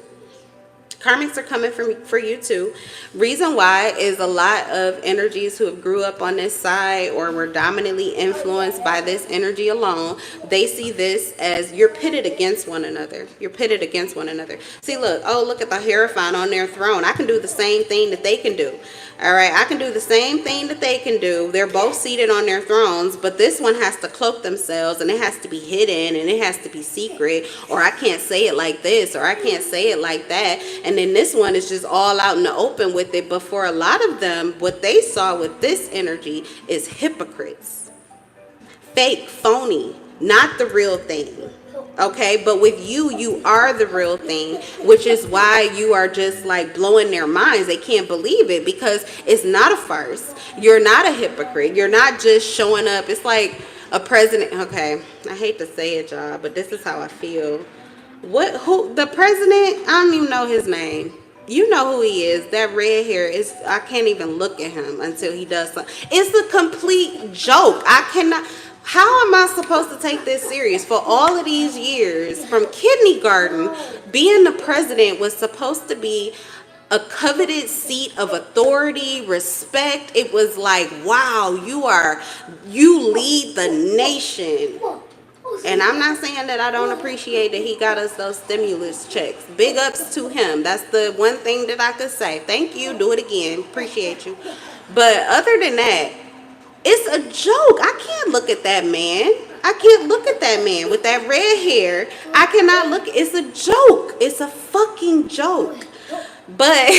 Karmics are coming for you too. Reason why is a lot of energies who have grew up on this side or were dominantly influenced by this energy alone. They see this as you're pitted against one another. You're pitted against one another. See, look at the Hierophant on their throne. I can do the same thing that they can do. All right, I can do the same thing that they can do. They're both seated on their thrones, but this one has to cloak themselves, and it has to be hidden, and it has to be secret, or I can't say it like this, or I can't say it like that. And then this one is just all out in the open with it. But for a lot of them, what they saw with this energy is hypocrites. Fake, phony, not the real thing. Okay, but with you are the real thing, which is why you are just like blowing their minds. They can't believe it because it's not a farce. You're not a hypocrite. You're not just showing up. It's like a president. Okay, I hate to say it, y'all, but this is how I feel. Who the president? I don't even know his name. You know who he is. That red hair is. I can't even look at him until he does something. It's a complete joke. I cannot. How am I supposed to take this serious? For all of these years, from kindergarten, being the president was supposed to be a coveted seat of authority, respect. It was like, wow, you lead the nation. And I'm not saying that I don't appreciate that he got us those stimulus checks. Big ups to him. That's the one thing that I could say. Thank you. Do it again. Appreciate you. But other than that, it's a joke. I can't look at that man. I can't look at that man with that red hair. I cannot look. It's a joke. It's a fucking joke. But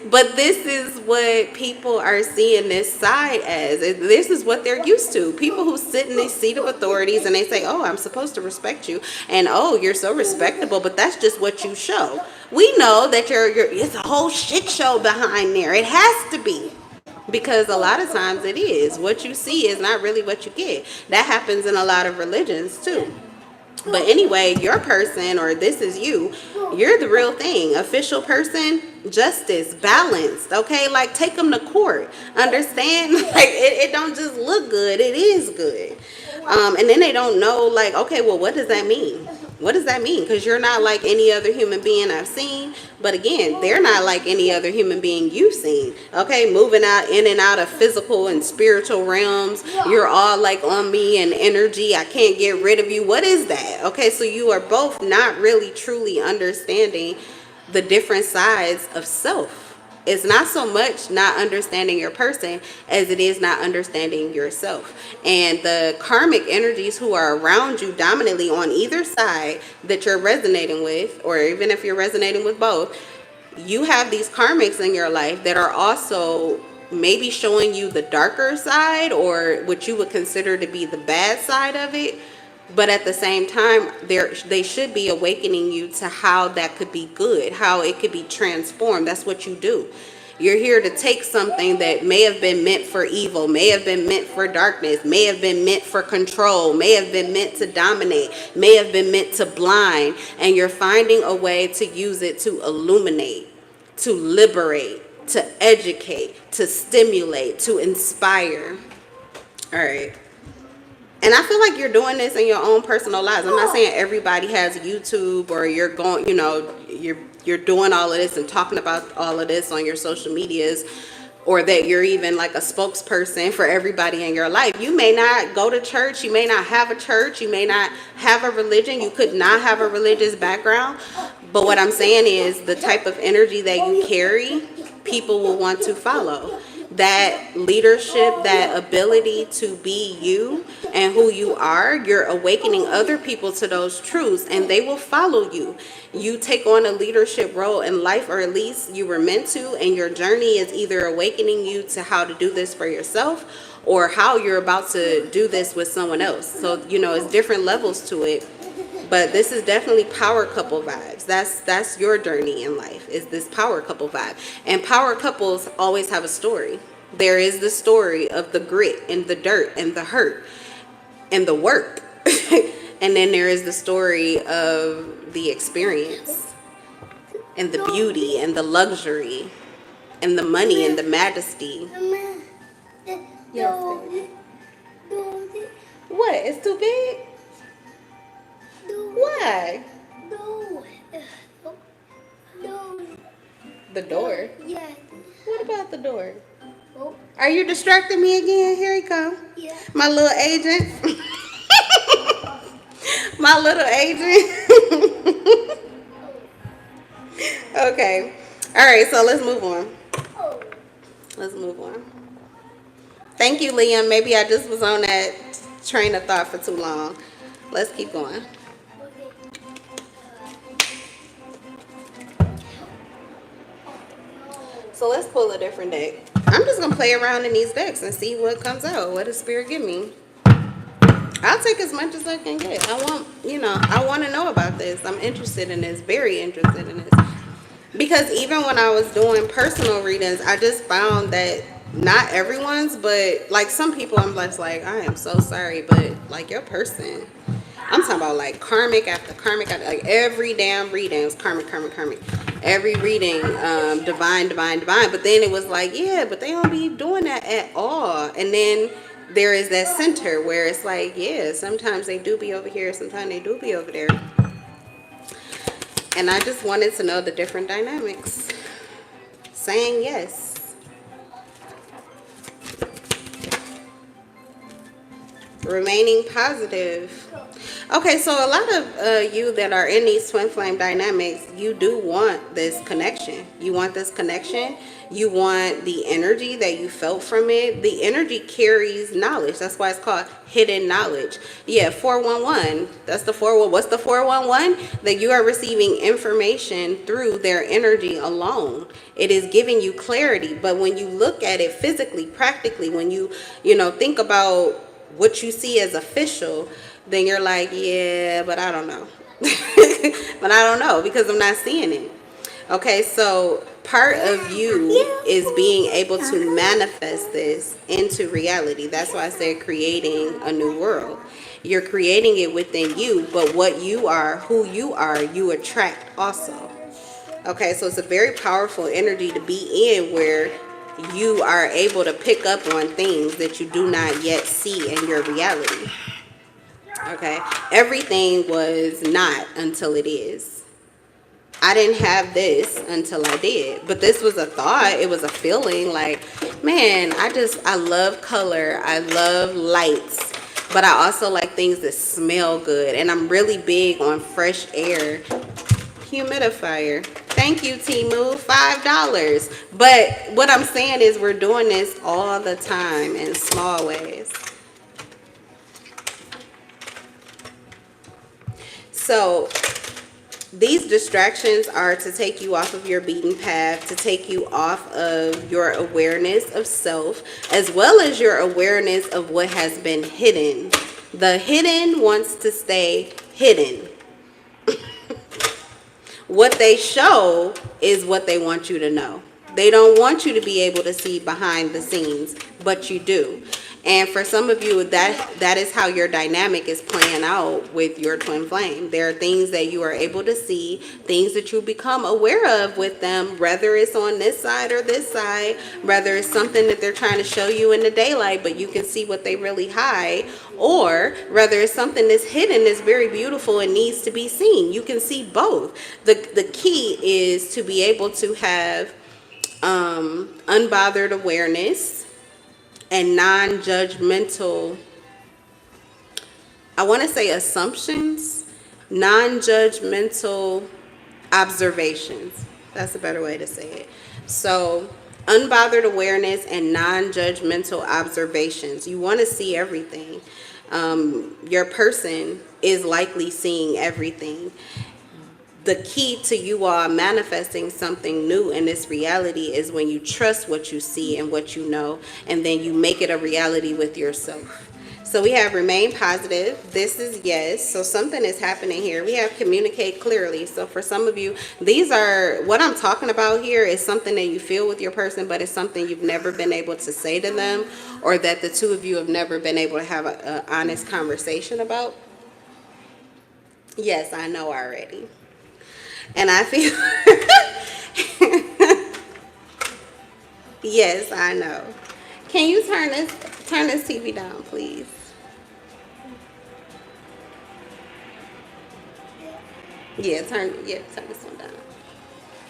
But this is what people are seeing this side as. This is what they're used to. People who sit in these seat of authorities and they say, oh, I'm supposed to respect you. And oh, you're so respectable, but that's just what you show. We know that it's a whole shit show behind there. It has to be. Because a lot of times it is. What you see is not really what you get. That happens in a lot of religions too. But anyway, your person, or this is you, you're the real thing. Official person, justice, balanced, okay? Like, take them to court. Understand? Like, it don't just look good. It is good. And then they don't know, like, okay, well, what does that mean? What does that mean? Because you're not like any other human being I've seen. But again, they're not like any other human being you've seen. Okay, moving out in and out of physical and spiritual realms. You're all like on me and energy. I can't get rid of you. What is that? Okay, so you are both not really truly understanding the different sides of self. It's not so much not understanding your person as it is not understanding yourself. And the karmic energies who are around you dominantly on either side that you're resonating with, or even if you're resonating with both, you have these karmics in your life that are also maybe showing you the darker side, or what you would consider to be the bad side of it. But at the same time, they should be awakening you to how that could be good, how it could be transformed. That's what you do. You're here to take something that may have been meant for evil, may have been meant for darkness, may have been meant for control, may have been meant to dominate, may have been meant to blind, and you're finding a way to use it to illuminate, to liberate, to educate, to stimulate, to inspire. All right. And I feel like you're doing this in your own personal lives. I'm not saying everybody has YouTube, or you're going, you're doing all of this and talking about all of this on your social medias, or that you're even like a spokesperson for everybody in your life. You may not go to church. You may not have a church. You may not have a religion. You could not have a religious background. But what I'm saying is the type of energy that you carry, people will want to follow. That leadership, that ability to be you and who you are, you're awakening other people to those truths, and they will follow you. You take on a leadership role in life, or at least you were meant to, and your journey is either awakening you to how to do this for yourself, or how you're about to do this with someone else. So, it's different levels to it. But this is definitely power couple vibes. That's your journey in life, is this power couple vibe. And power couples always have a story. There is the story of the grit and the dirt and the hurt and the work. And then there is the story of the experience and the beauty and the luxury and the money and the majesty. Yes, baby. What? It's too big? Why? The door? Yeah. What about the door? Are you distracting me again? Here he come. Yeah. My little agent. My little agent. Okay. All right, so let's move on. Let's move on. Thank you, Liam. Maybe I just was on that train of thought for too long. Let's keep going. So let's pull a different deck. I'm just going to play around in these decks and see what comes out. What does Spirit give me? I'll take as much as I can get. I want to know about this. I'm interested in this, very interested in this. Because even when I was doing personal readings, I just found that not everyone's, but like some people, I'm just like, I am so sorry, but like your person, I'm talking about like karmic after karmic, like every damn reading was karmic. Every reading, divine. But then it was like, yeah, but they don't be doing that at all. And then there is that center where it's like, yeah, sometimes they do be over here, sometimes they do be over there. And I just wanted to know the different dynamics. Saying yes. Remaining positive. Okay, so a lot of you that are in these twin flame dynamics, you do want this connection. You want this connection. You want the energy that you felt from it. The energy carries knowledge. That's why it's called hidden knowledge. Yeah, 411. That's the 411. What's the 411? That you are receiving information through their energy alone. It is giving you clarity. But when you look at it physically, practically, when you think about what you see as official, then you're like, yeah, but I don't know. But I don't know because I'm not seeing it. Okay, so part of you is being able to manifest this into reality. That's why I said creating a new world. You're creating it within you, but what you are, who you are, you attract also. Okay, so it's a very powerful energy to be in where you are able to pick up on things that you do not yet see in your reality. Okay, everything was not until it is. I didn't have this until I did, but this was a thought. It was a feeling like, man, I love color. I love lights, but I also like things that smell good. And I'm really big on fresh air. Humidifier. Thank you, Timu. $5. But what I'm saying is we're doing this all the time in small ways. So these distractions are to take you off of your beaten path, to take you off of your awareness of self, as well as your awareness of what has been hidden. The hidden wants to stay hidden. What they show is what they want you to know. They don't want you to be able to see behind the scenes, but you do. And for some of you, that is how your dynamic is playing out with your twin flame. There are things that you are able to see, things that you become aware of with them, whether it's on this side or this side, whether it's something that they're trying to show you in the daylight, but you can see what they really hide, or whether it's something that's hidden, that's very beautiful and needs to be seen. You can see both. The key is to be able to have unbothered awareness and non-judgmental, I want to say assumptions, non-judgmental observations. That's a better way to say it. So unbothered awareness and non-judgmental observations. You want to see everything. Your person is likely seeing everything. The key to you all manifesting something new in this reality is when you trust what you see and what you know, and then you make it a reality with yourself. So we have remain positive. This is yes. So something is happening here. We have communicate clearly. So for some of you, these are what I'm talking about here is something that you feel with your person, but it's something you've never been able to say to them, or that the two of you have never been able to have an honest conversation about. Yes, I know already. And I feel, yes, I know. Can you turn this TV down, please? Yeah, turn this one down.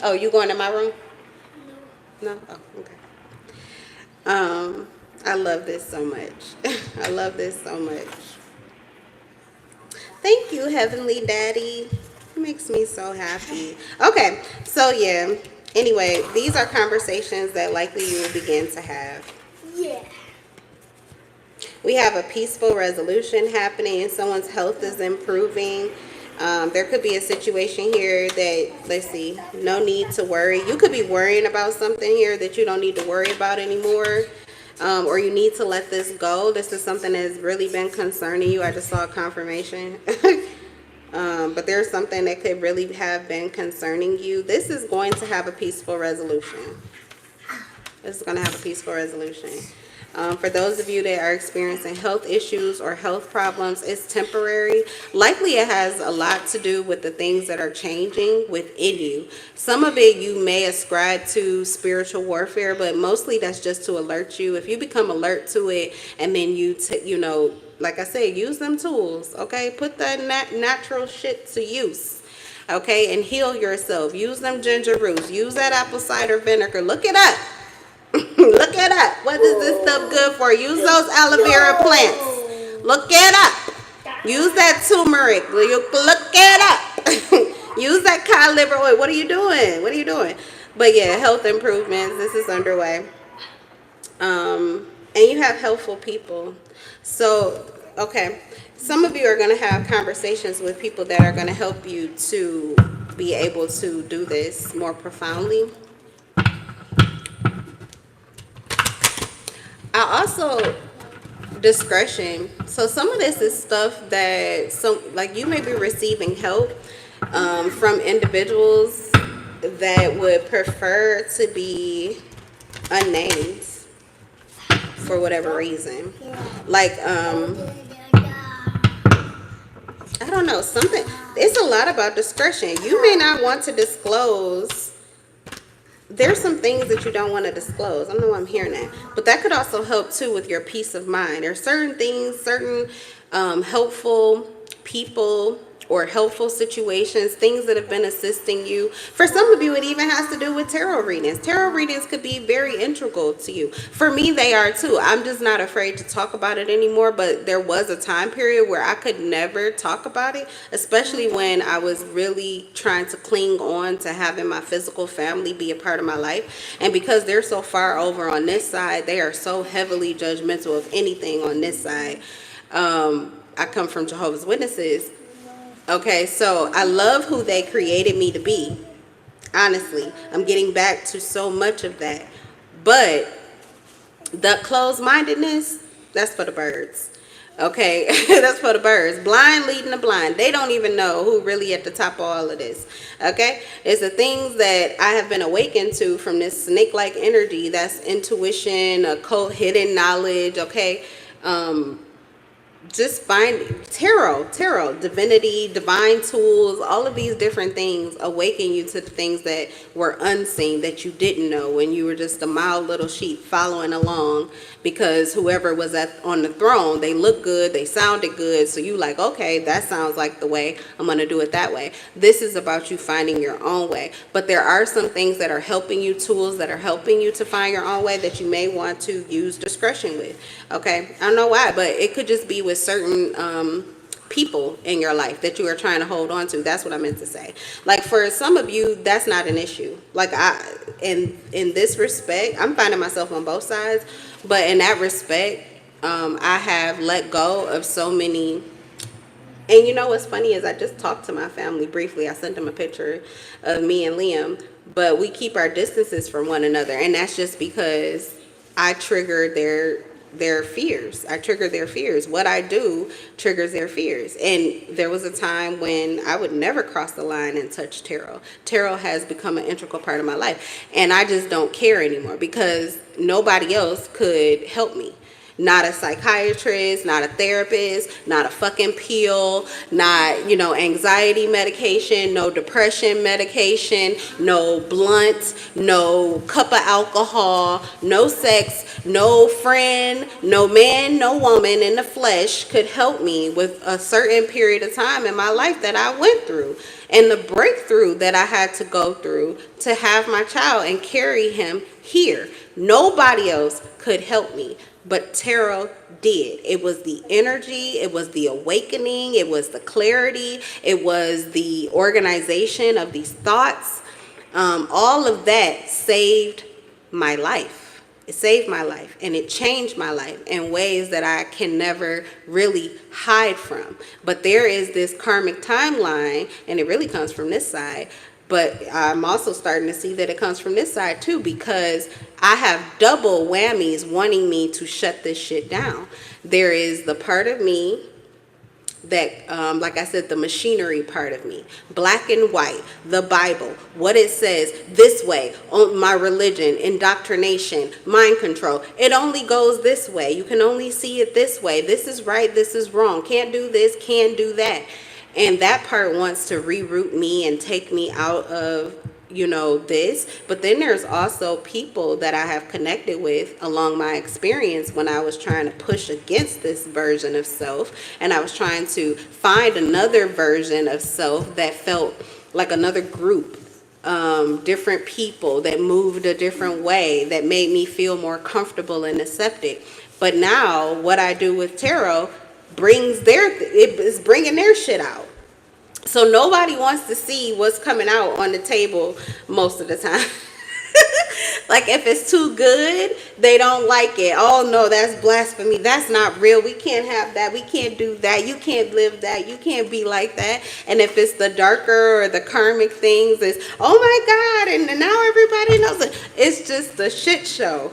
Oh, you going in my room? No? Oh, okay. I love this so much. I love this so much. Thank you, Heavenly Daddy. It makes me so happy. Okay, so yeah. Anyway, these are conversations that likely you will begin to have. Yeah. We have a peaceful resolution happening, and someone's health is improving. There could be a situation here that, let's see, no need to worry. You could be worrying about something here that you don't need to worry about anymore. Or you need to let this go. This is something that has really been concerning you. I just saw a confirmation. But there's something that could really have been concerning you. This is going to have a peaceful resolution. This is going to have a peaceful resolution. For those of you that are experiencing health issues or health problems, it's temporary. Likely it has a lot to do with the things that are changing within you. Some of it you may ascribe to spiritual warfare, but mostly that's just to alert you. If you become alert to it and then like I said, use them tools, okay? Put that natural shit to use, okay? And heal yourself. Use them ginger roots. Use that apple cider vinegar. Look it up. Look it up. What is this stuff good for? Use those aloe vera plants. Look it up. Use that turmeric. Look it up. Use that cod liver oil. What are you doing? What are you doing? But yeah, health improvements. This is underway. And you have helpful people. So, okay. Some of you are going to have conversations with people that are going to help you to be able to do this more profoundly. I also discretion. So some of this is stuff that like you may be receiving help from individuals that would prefer to be unnamed for whatever reason. Like I don't know, something. It's a lot about discretion. You may not want to disclose. There's some things that you don't want to disclose. I know I'm hearing that. But that could also help, too, with your peace of mind. There are certain things, certain helpful people or helpful situations, things that have been assisting you. For some of you, it even has to do with tarot readings. Tarot readings could be very integral to you. For me, they are, too. I'm just not afraid to talk about it anymore. But there was a time period where I could never talk about it, especially when I was really trying to cling on to having my physical family be a part of my life. And because they're so far over on this side, they are so heavily judgmental of anything on this side. I come from Jehovah's Witnesses. Okay, so I love who they created me to be. Honestly, I'm getting back to so much of that. But the closed-mindedness, that's for the birds. Okay, that's for the birds. Blind leading the blind. They don't even know who really at the top of all of this. Okay, it's the things that I have been awakened to from this snake-like energy. That's intuition, occult, hidden knowledge. Okay, just find tarot, divinity, divine tools, all of these different things awaken you to the things that were unseen, that you didn't know when you were just a mild little sheep following along because whoever was on the throne, they looked good, they sounded good, so you like, okay, that sounds like the way, I'm going to do it that way. This is about you finding your own way. But there are some things that are helping you, tools that are helping you to find your own way that you may want to use discretion with. Okay, I don't know why, but it could just be with certain people in your life that you are trying to hold on to. That's what I meant to say. Like for some of you, that's not an issue. Like in this respect, I'm finding myself on both sides, but in that respect, I have let go of so many. And you know what's funny is I just talked to my family briefly. I sent them a picture of me and Liam, but we keep our distances from one another, and that's just because I triggered their fears. I trigger their fears. What I do triggers their fears. And there was a time when I would never cross the line and touch tarot. Tarot has become an integral part of my life. And I just don't care anymore because nobody else could help me. Not a psychiatrist, not a therapist, not a fucking pill, not, anxiety medication, no depression medication, no blunt, no cup of alcohol, no sex, no friend, no man, no woman in the flesh could help me with a certain period of time in my life that I went through. And the breakthrough that I had to go through to have my child and carry him here. Nobody else could help me. But tarot did. It was the energy, it was the awakening, it was the clarity, it was the organization of these thoughts. All of that saved my life. It saved my life and it changed my life in ways that I can never really hide from. But there is this karmic timeline, and it really comes from this side. But I'm also starting to see that it comes from this side too, because I have double whammies wanting me to shut this shit down. There is the part of me that, like I said, the machinery part of me, black and white, the Bible, what it says this way, my religion, indoctrination, mind control. It only goes this way. You can only see it this way. This is right. This is wrong. Can't do this. Can't do that. And that part wants to reroute me and take me out of, this. But then there's also people that I have connected with along my experience when I was trying to push against this version of self. And I was trying to find another version of self that felt like another group, different people that moved a different way, that made me feel more comfortable and accepted. But now what I do with tarot, is bringing their shit out. So nobody wants to see what's coming out on the table most of the time. Like if it's too good, they don't like it. Oh no, that's blasphemy. That's not real. We can't have that. We can't do that. You can't live that. You can't be like that. And if it's the darker or the karmic things, it's oh my God, and now everybody knows it. It's just a shit show.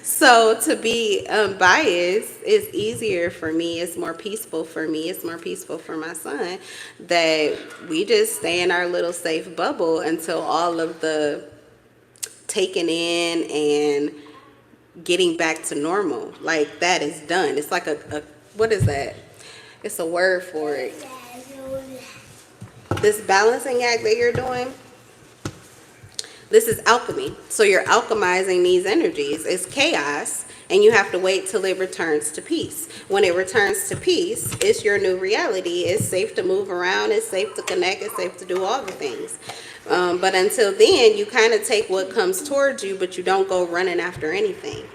So to be biased is easier for me. It's more peaceful for me. It's more peaceful for my son that we just stay in our little safe bubble until all of the taking in and getting back to normal, like that is done. It's like a what is that? It's a word for it. This balancing act that you're doing, this is alchemy. So you're alchemizing these energies. It's chaos, and you have to wait till it returns to peace. When it returns to peace, it's your new reality. It's safe to move around. It's safe to connect. It's safe to do all the things. But until then, you kind of take what comes towards you, but you don't go running after anything.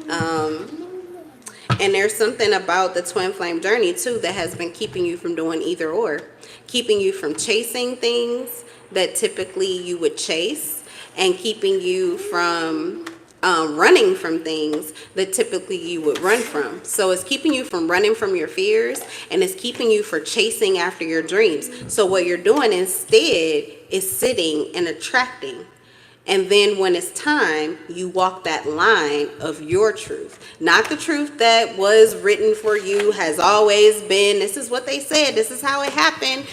And there's something about the twin flame journey, too, that has been keeping you from doing either or. Keeping you from chasing things that typically you would chase, and keeping you from running from things that typically you would run from. So it's keeping you from running from your fears, and it's keeping you from chasing after your dreams. So what you're doing instead is sitting and attracting. And then when it's time, you walk that line of your truth. Not the truth that was written for you, has always been. This is what they said. This is how it happened.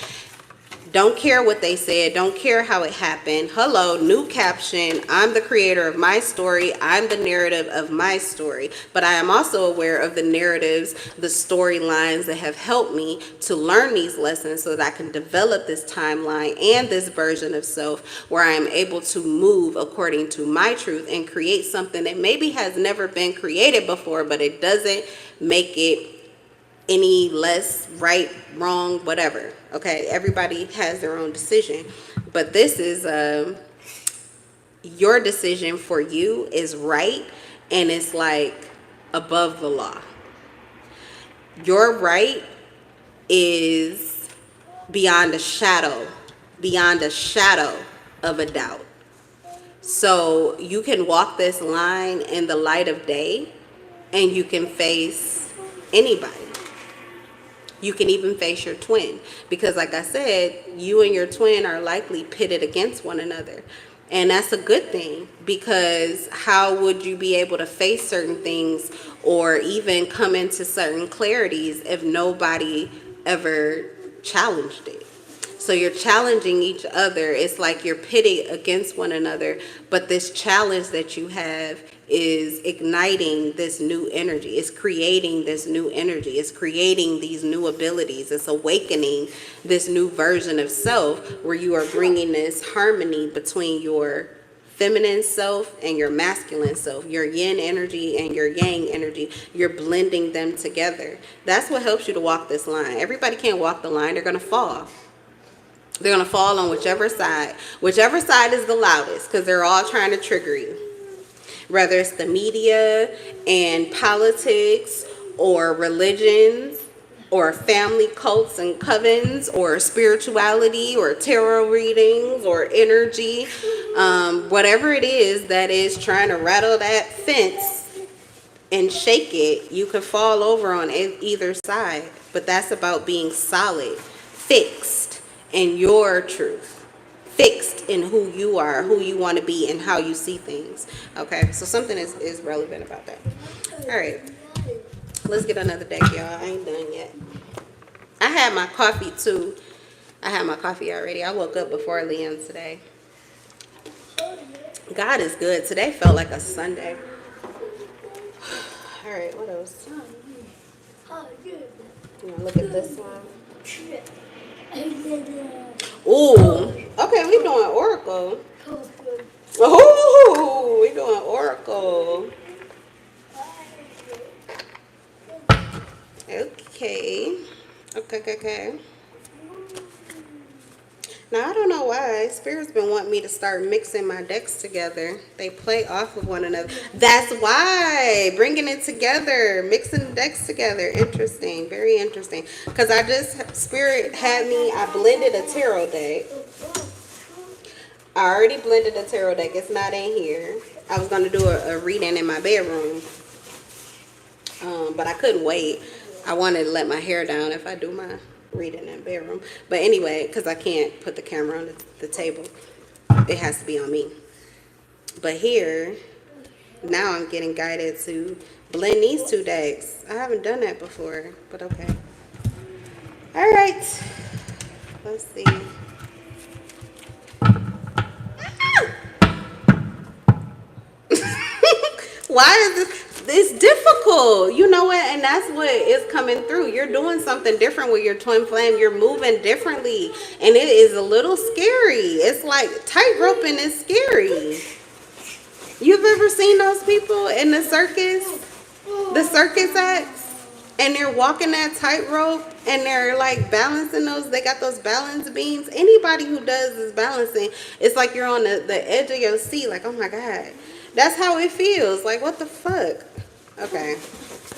Don't care what they said. Don't care how it happened. Hello, new caption. I'm the creator of my story. I'm the narrative of my story. But I am also aware of the narratives, the storylines that have helped me to learn these lessons so that I can develop this timeline and this version of self where I am able to move according to my truth and create something that maybe has never been created before, but it doesn't make it any less right, wrong, whatever. Okay, everybody has their own decision, but this is your decision for you is right, and it's like above the law. Your right is beyond a shadow of a doubt. So you can walk this line in the light of day, and you can face anybody. You can even face your twin, because like I said, you and your twin are likely pitted against one another. And that's a good thing, because how would you be able to face certain things or even come into certain clarities if nobody ever challenged it? So you're challenging each other. It's like you're pitted against one another, but this challenge that you have is igniting this new energy. It's creating this new energy. It's creating these new abilities. It's awakening this new version of self where you are bringing this harmony between your feminine self and your masculine self, your yin energy and your yang energy. You're blending them together. That's what helps you to walk this line. Everybody can't walk the line. They're going to fall. They're going to fall on whichever side is the loudest, because they're all trying to trigger you. Whether it's the media and politics or religions or family cults and covens or spirituality or tarot readings or energy, whatever it is that is trying to rattle that fence and shake it, you could fall over on either side. But that's about being solid, fixed in your truth. Fixed in who you are, who you want to be, and how you see things. Okay, so something is relevant about that. All right, let's get another deck, y'all. I ain't done yet. I had my coffee too. I had my coffee already. I woke up before Liam today. God is good. Today felt like a Sunday. All right, what else? You wanna look at this one? Ooh, okay, we doing Oracle. Ooh, we doing Oracle. Okay. Now, I don't know why. Spirit's been wanting me to start mixing my decks together. They play off of one another. That's why. Bringing it together. Mixing the decks together. Interesting. Very interesting. Because Spirit had me, I blended a tarot deck. I already blended a tarot deck. It's not in here. I was going to do a reading in my bedroom. But I couldn't wait. I wanted to let my hair down if I do my reading in the bedroom. But anyway, because I can't put the camera on the table. It has to be on me. But here, now I'm getting guided to blend these two decks. I haven't done that before, but okay. All right. Let's see. Why is this? It's difficult. You know what? And that's what is coming through. You're doing something different with your twin flame. You're moving differently. And it is a little scary. It's like tightroping is scary. You've ever seen those people in the circus acts? And they're walking that tightrope and they're like balancing those. They got those balance beams. Anybody who does this balancing, it's like you're on the edge of your seat. Like, oh my God. That's how it feels. Like, what the fuck? Okay.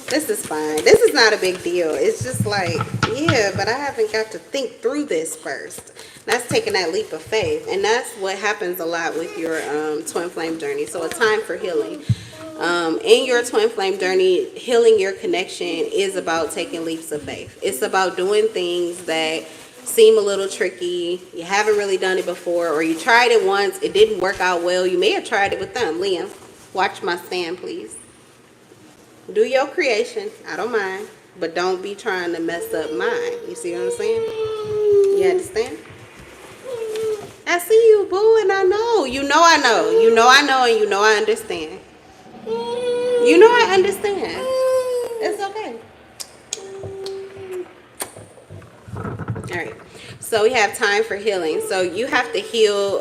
This is fine. This is not a big deal. It's just like, yeah, but I haven't got to think through this first. That's taking that leap of faith. And that's what happens a lot with your twin flame journey. So a time for healing. In your twin flame journey, healing your connection is about taking leaps of faith. It's about doing things that seem a little tricky. You haven't really done it before, or you tried it once, it didn't work out well. You may have tried it with them. Liam, watch my stand, please. Do your creation. I don't mind, but don't be trying to mess up mine. You see what I'm saying? You understand? I see you, boo, and I know. You know I know. You know I know, and you know I understand. You know I understand. It's okay. All right, so we have time for healing. So you have to heal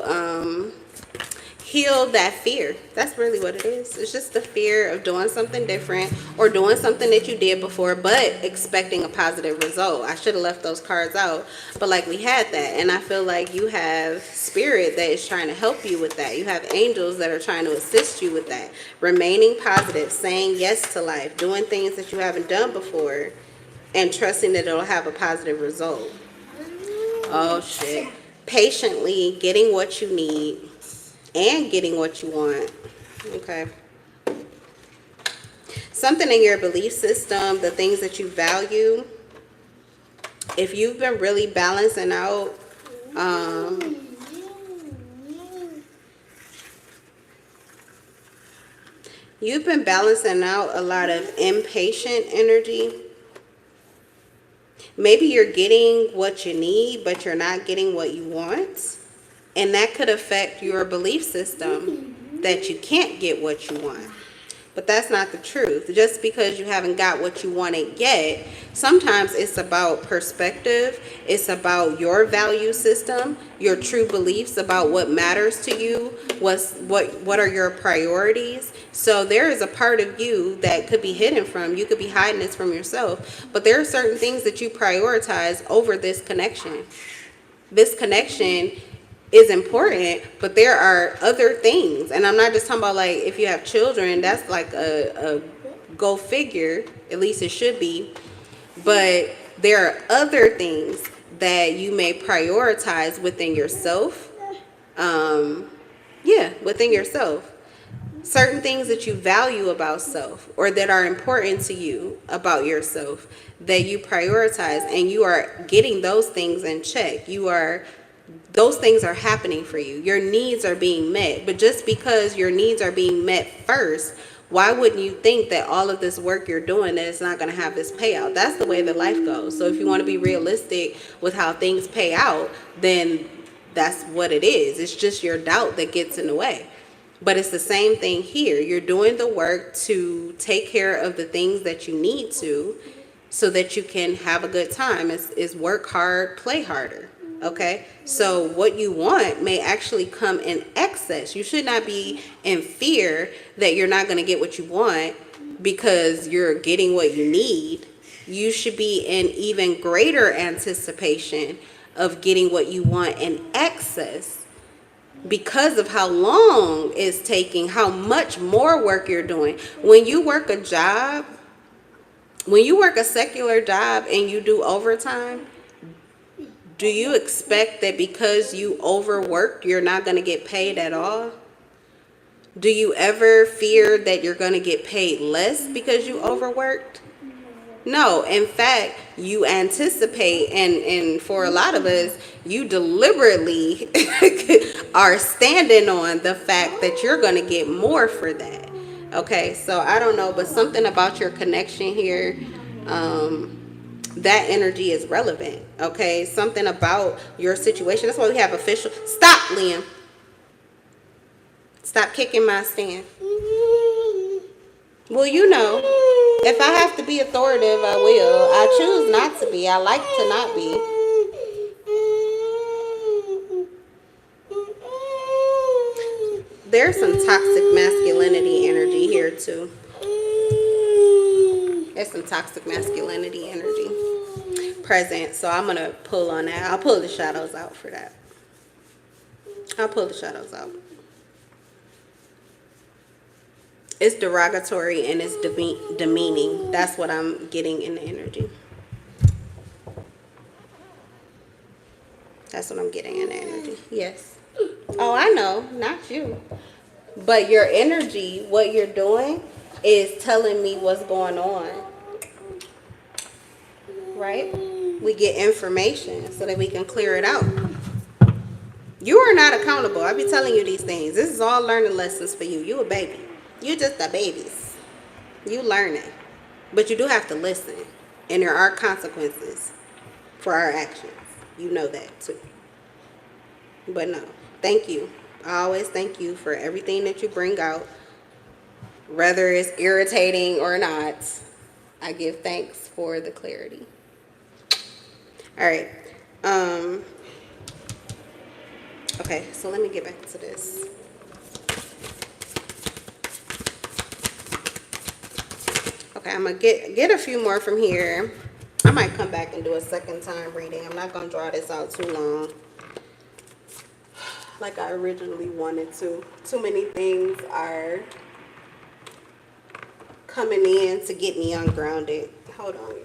that fear. That's really what it is. It's just the fear of doing something different or doing something that you did before but expecting a positive result. I should have left those cards out, but like we had that, and I feel like you have spirit that is trying to help you with that. You have angels that are trying to assist you with that. Remaining positive, saying yes to life, doing things that you haven't done before, and trusting that it'll have a positive result. Oh shit. Patiently getting what you need and getting what you want. Okay. Something in your belief system, the things that you value, if you've been really balancing out you've been balancing out a lot of impatient energy. Maybe you're getting what you need, but you're not getting what you want. And that could affect your belief system that you can't get what you want. But that's not the truth. Just because you haven't got what you wanted yet, sometimes it's about perspective. It's about your value system, your true beliefs about what matters to you, what are your priorities. So there is a part of you that could be hidden from. You could be hiding this from yourself. But there are certain things that you prioritize over this connection. This connection is important, but there are other things. And I'm not just talking about like if you have children, that's like a go figure, at least it should be. But there are other things that you may prioritize within yourself. Within yourself. Certain things that you value about self or that are important to you about yourself that you prioritize, and you are getting those things in check. Those things are happening for you. Your needs are being met. But just because your needs are being met first, why wouldn't you think that all of this work you're doing, that it's not going to have this payout? That's the way that life goes. So if you want to be realistic with how things pay out, then that's what it is. It's just your doubt that gets in the way. But it's the same thing here. You're doing the work to take care of the things that you need to so that you can have a good time. It's work hard, play harder. Okay, so what you want may actually come in excess. You should not be in fear that you're not going to get what you want because you're getting what you need. You should be in even greater anticipation of getting what you want in excess because of how long it's taking, how much more work you're doing. When you work a job, when you work a secular job and you do overtime, do you expect that because you overworked, you're not going to get paid at all? Do you ever fear that you're going to get paid less because you overworked? No, in fact, you anticipate, and for a lot of us, you deliberately are standing on the fact that you're going to get more for that. Okay, so I don't know, but something about your connection here, that energy is relevant. Okay, something about your situation. That's why we have official. Stop, Liam. Stop kicking my stand. Well, you know, if I have to be authoritative, I will. I choose not to be. I like to not be. There's some toxic masculinity energy here, too. There's some toxic masculinity energy present. So I'm going to pull on that. I'll pull the shadows out for that. I'll pull the shadows out. It's derogatory and it's demeaning. That's what I'm getting in the energy. That's what I'm getting in the energy. Yes. Oh, I know. Not you. But your energy, what you're doing, is telling me what's going on. Right? We get information so that we can clear it out. You are not accountable. I be telling you these things. This is all learning lessons for you. You a baby. You just a babies. You learning. But you do have to listen. And there are consequences for our actions. You know that too. But no. Thank you. I always thank you for everything that you bring out. Whether it's irritating or not. I give thanks for the clarity. Alright. Okay, so let me get back to this. Okay, I'm going to get a few more from here. I might come back and do a second time reading. I'm not going to draw this out too long like I originally wanted to. Too many things are coming in to get me ungrounded. Hold on, y'all.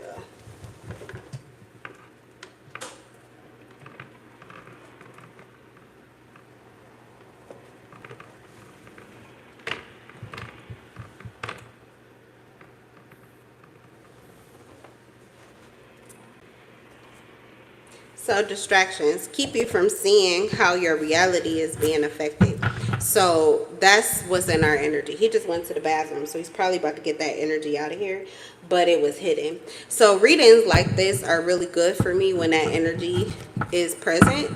So distractions keep you from seeing how your reality is being affected. So that's what's in our energy. He just went to the bathroom, so he's probably about to get that energy out of here, but it was hidden. So readings like this are really good for me when that energy is present.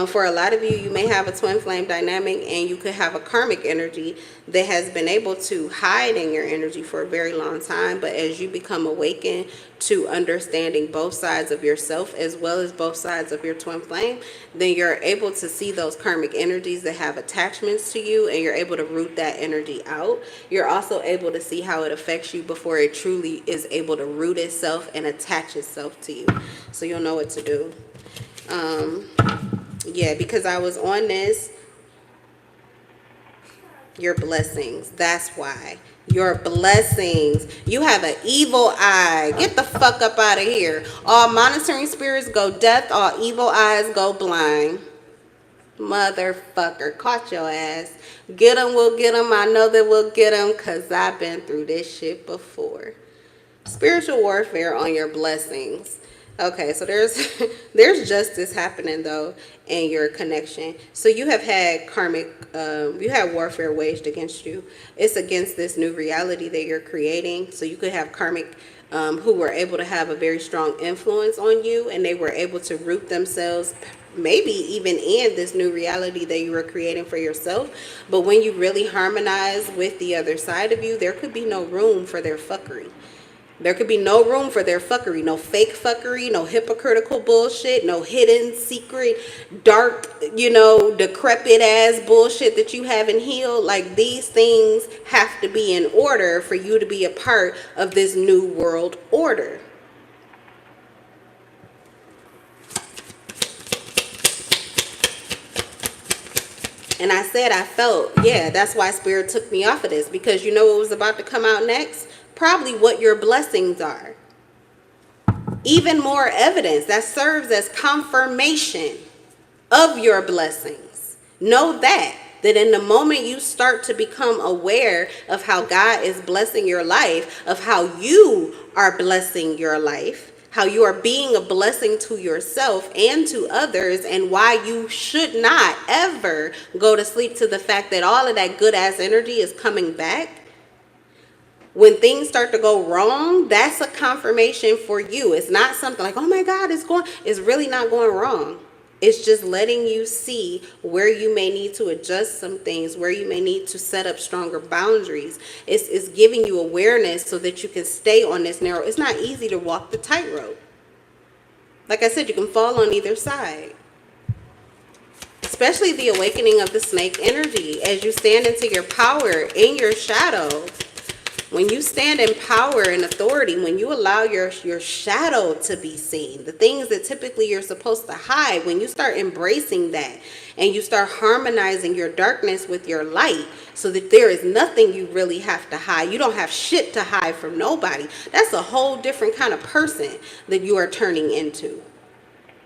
For a lot of you, you may have a twin flame dynamic, and you could have a karmic energy that has been able to hide in your energy for a very long time. But as you become awakened to understanding both sides of yourself as well as both sides of your twin flame, then you're able to see those karmic energies that have attachments to you, and you're able to root that energy out. You're also able to see how it affects you before it truly is able to root itself and attach itself to you. So you'll know what to do. Yeah, because I was on this. Your blessings. That's why. Your blessings. You have an evil eye. Get the fuck up out of here. All monitoring spirits go deaf. All evil eyes go blind. Motherfucker. Caught your ass. Get them, we'll get them. I know that we'll get them because I've been through this shit before. Spiritual warfare on your blessings. Okay, so there's justice happening though in your connection. So you have had karmic, you have warfare waged against you. It's against this new reality that you're creating. So you could have karmic who were able to have a very strong influence on you, and they were able to root themselves maybe even in this new reality that you were creating for yourself. But when you really harmonize with the other side of you, there could be no room for their fuckery. There could be no room for their fuckery, no fake fuckery, no hypocritical bullshit, no hidden, secret, dark, decrepit ass bullshit that you haven't healed. Like, these things have to be in order for you to be a part of this new world order. And I said, I felt, yeah, that's why Spirit took me off of this, because you know what was about to come out next? Probably what your blessings are. Even more evidence that serves as confirmation of your blessings. Know that in the moment you start to become aware of how God is blessing your life, of how you are blessing your life, how you are being a blessing to yourself and to others, and why you should not ever go to sleep to the fact that all of that good ass energy is coming back. When things start to go wrong, that's a confirmation for you. It's not something like, oh my God, it's really not going wrong. It's just letting you see where you may need to adjust some things, where you may need to set up stronger boundaries. It's giving you awareness so that you can stay on this narrow. It's not easy to walk the tightrope. Like I said, you can fall on either side. Especially the awakening of the snake energy as you stand into your power in your shadow. When you stand in power and authority, when you allow your shadow to be seen, the things that typically you're supposed to hide, when you start embracing that and you start harmonizing your darkness with your light so that there is nothing you really have to hide. You don't have shit to hide from nobody. That's a whole different kind of person that you are turning into.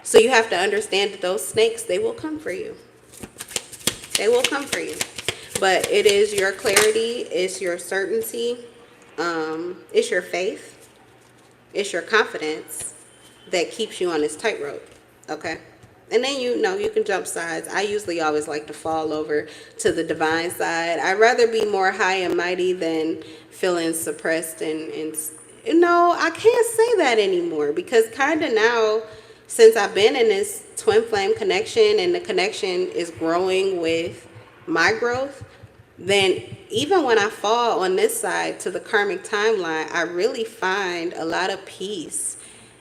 So you have to understand that those snakes, they will come for you. They will come for you. But it is your clarity, it's your certainty, it's your faith, it's your confidence that keeps you on this tightrope, okay? And then you can jump sides. I usually always like to fall over to the divine side. I'd rather be more high and mighty than feeling suppressed and I can't say that anymore, because kind of now, since I've been in this twin flame connection and the connection is growing with my growth, then even when I fall on this side to the karmic timeline, I really find a lot of peace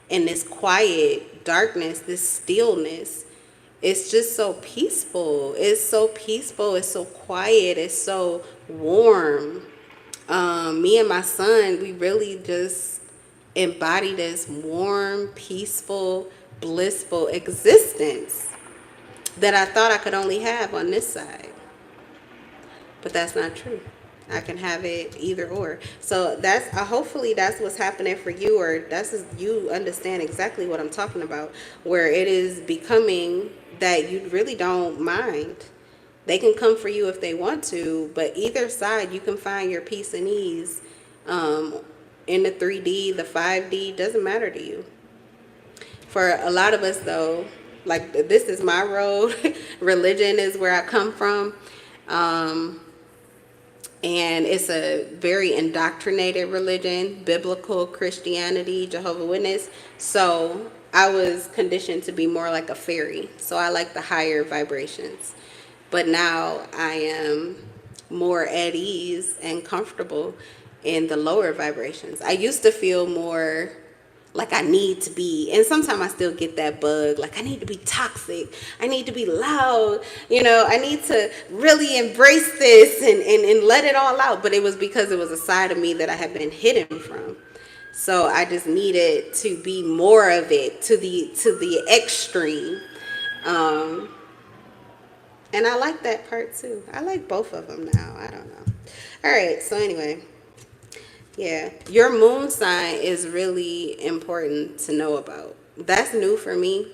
in this quiet darkness, this stillness. It's just so peaceful. It's so peaceful. It's so quiet. It's so warm. Me and my son, we really just embody this warm, peaceful, blissful existence that I thought I could only have on this side. But that's not true. I can have it either or. So that's hopefully that's what's happening for you, or you understand exactly what I'm talking about, where it is becoming that you really don't mind. They can come for you if they want to, but either side you can find your peace and ease. In the 3D, the 5D, doesn't matter to you. For a lot of us though, like this is my road. Religion is where I come from. And it's a very indoctrinated religion, biblical Christianity, Jehovah's Witness. So I was conditioned to be more like a fairy. So I like the higher vibrations. But now I am more at ease and comfortable in the lower vibrations. I used to feel more like I need to be, and sometimes I still get that bug, like I need to be toxic, I need to be loud, I need to really embrace this and let it all out. But it was because it was a side of me that I had been hidden from. So I just needed to be more of it to the extreme. And I like that part too. I like both of them now. I don't know. All right, so anyway. Yeah, your moon sign is really important to know about. That's new for me,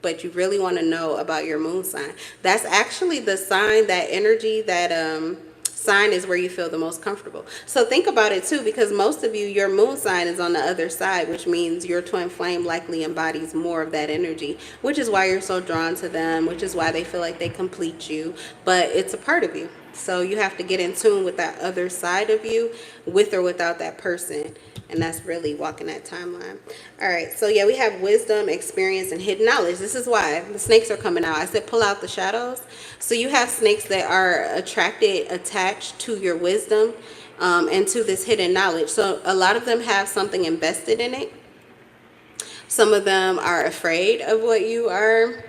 but you really want to know about your moon sign. That's actually the sign, that energy, that sign is where you feel the most comfortable. So think about it too, because most of you, your moon sign is on the other side, which means your twin flame likely embodies more of that energy, which is why you're so drawn to them, which is why they feel like they complete you, but it's a part of you. So you have to get in tune with that other side of you, with or without that person. And that's really walking that timeline. All right. So yeah, we have wisdom, experience, and hidden knowledge. This is why the snakes are coming out. I said pull out the shadows. So you have snakes that are attached to your wisdom and to this hidden knowledge. So a lot of them have something invested in it. Some of them are afraid of what you are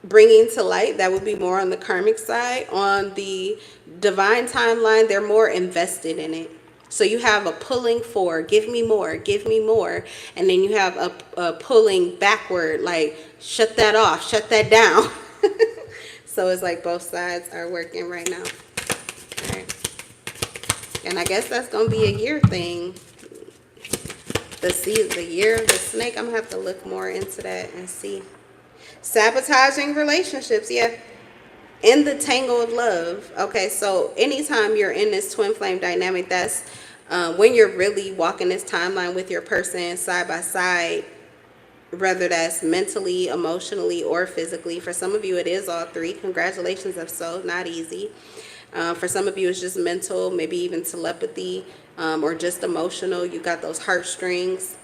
bringing to light. That would be more on the karmic side. On the divine timeline, they're more invested in it. So you have a pulling for, give me more, and then you have a pulling backward, like shut that off, shut that down. So it's like both sides are working right now. All right. And I guess that's going to be a year thing. The year of the snake, I'm going to have to look more into that and see. Sabotaging relationships, yeah. In the tangle of love. Okay, so anytime you're in this twin flame dynamic, that's when you're really walking this timeline with your person side by side, whether that's mentally, emotionally, or physically. For some of you, it is all three. Congratulations, if so. Not easy. For some of you, it's just mental, maybe even telepathy, or just emotional. You got those heartstrings.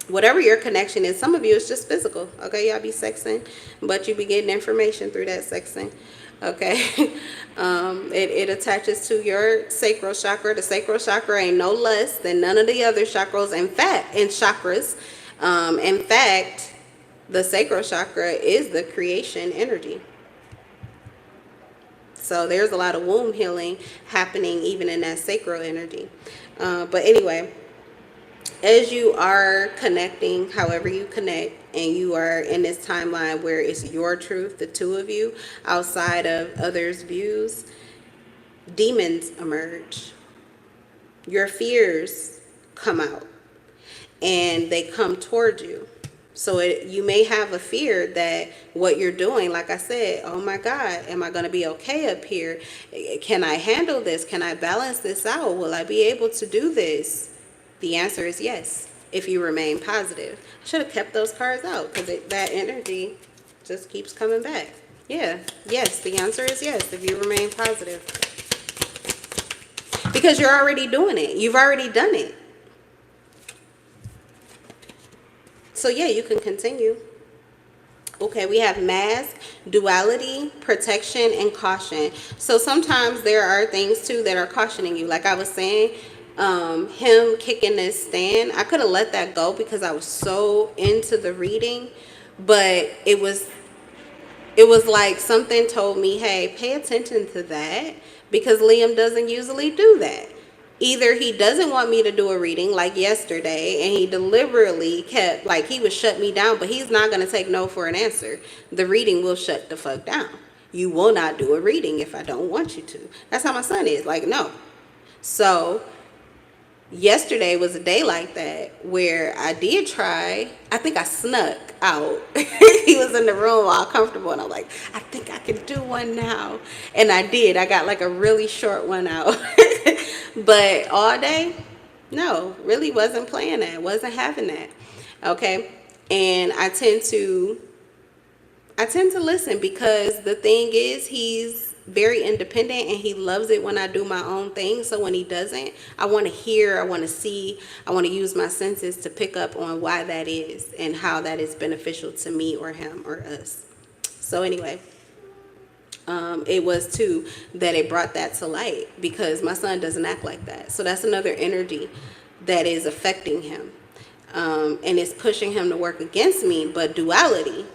Whatever your connection is, some of you it's just physical. Okay, y'all be sexing, but you be getting information through that sexing. Okay, it attaches to your sacral chakra. The sacral chakra ain't no less than none of the other chakras. In fact, the sacral chakra is the creation energy. So there's a lot of womb healing happening even in that sacral energy. But anyway, as you are connecting, however you connect, and you are in this timeline where it's your truth, the two of you, outside of others' views, demons emerge. Your fears come out, and they come toward you. So you may have a fear that what you're doing, like I said, oh my God, am I going to be okay up here? Can I handle this? Can I balance this out? Will I be able to do this? The answer is yes, if you remain positive. I should have kept those cards out because that energy just keeps coming back. Yeah, yes, the answer is yes, if you remain positive. Because you're already doing it. You've already done it. So yeah, you can continue. Okay, we have mask, duality, protection, and caution. So sometimes there are things too that are cautioning you. Like I was saying, him kicking this stand, I could have let that go because I was so into the reading, but it was like something told me, hey, pay attention to that, because Liam doesn't usually do that. Either he doesn't want me to do a reading like yesterday, and he deliberately kept, like, he would shut me down, but he's not going to take no for an answer. The reading will shut the fuck down. You will not do a reading if I don't want you to. That's how my son is. Like, no. So yesterday was a day like that where I did try. I think I snuck out. He was in the room all comfortable, and I'm like, I think I can do one now. And I did. I got like a really short one out. But all day, no, really wasn't playing that. Wasn't having that. Okay. And I tend to listen, because the thing is, he's very independent and he loves it when I do my own thing. So when he doesn't, I want to hear, I want to see, I want to use my senses to pick up on why that is and how that is beneficial to me or him or us. So anyway, it was too that it brought that to light, because my son doesn't act like that. So that's another energy that is affecting him, and it's pushing him to work against me. But duality,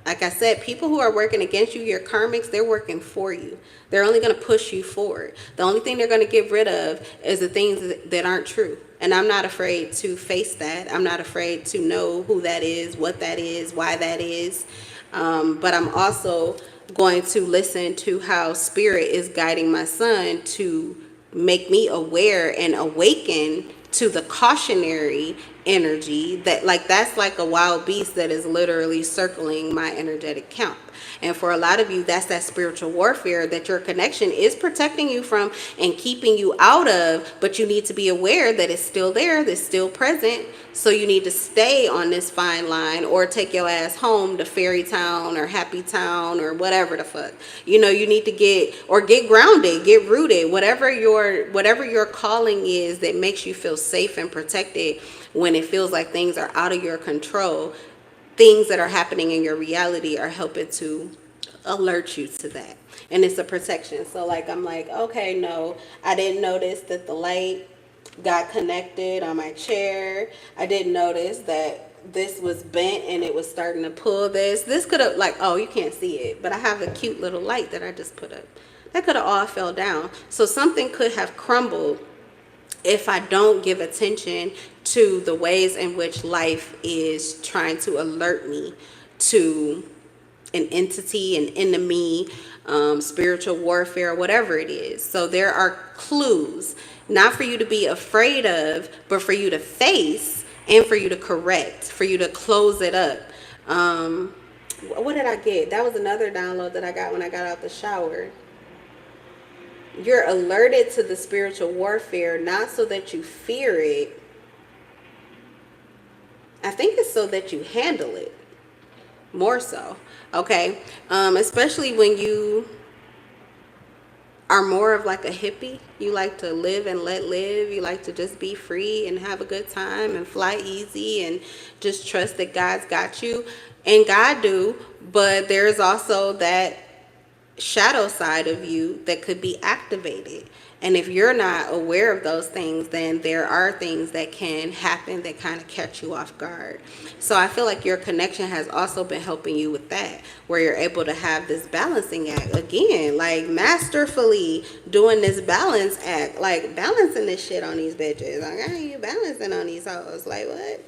like I said, people who are working against you, your karmics, they're working for you. They're only going to push you forward. The only thing they're going to get rid of is the things that aren't true. And I'm not afraid to face that. I'm not afraid to know who that is, what that is, why that is. But I'm also going to listen to how spirit is guiding my son to make me aware and awaken to the cautionary energy that, like, that's like a wild beast that is literally circling my energetic camp. And for a lot of you, that's that spiritual warfare that your connection is protecting you from and keeping you out of, but you need to be aware that it's still there, that's still present. So you need to stay on this fine line, or take your ass home to Fairy Town or Happy Town or whatever the fuck. You know, you need to get grounded, get rooted, whatever your calling is that makes you feel safe and protected when it feels like things are out of your control. Things that are happening in your reality are helping to alert you to that. And it's a protection. So like, I'm like, okay, no, I didn't notice that the light got connected on my chair. I didn't notice that this was bent and it was starting to pull this. This could have, like, oh, you can't see it, but I have a cute little light that I just put up. That could have all fell down. So something could have crumbled if I don't give attention to the ways in which life is trying to alert me to an entity, an enemy, spiritual warfare, whatever it is. So there are clues, not for you to be afraid of, but for you to face and for you to correct, for you to close it up. What did I get? That was another download that I got when I got out the shower. You're alerted to the spiritual warfare, not so that you fear it. I think it's so that you handle it more so. Okay. Especially when you are more of like a hippie. You like to live and let live. You like to just be free and have a good time and fly easy and just trust that God's got you. And God do, but there's also that shadow side of you that could be activated. And if you're not aware of those things, then there are things that can happen that kind of catch you off guard. So I feel like your connection has also been helping you with that, where you're able to have this balancing act again, like masterfully doing this balance act, like balancing this shit on these bitches. Like, how are you balancing on these hoes? Like, what?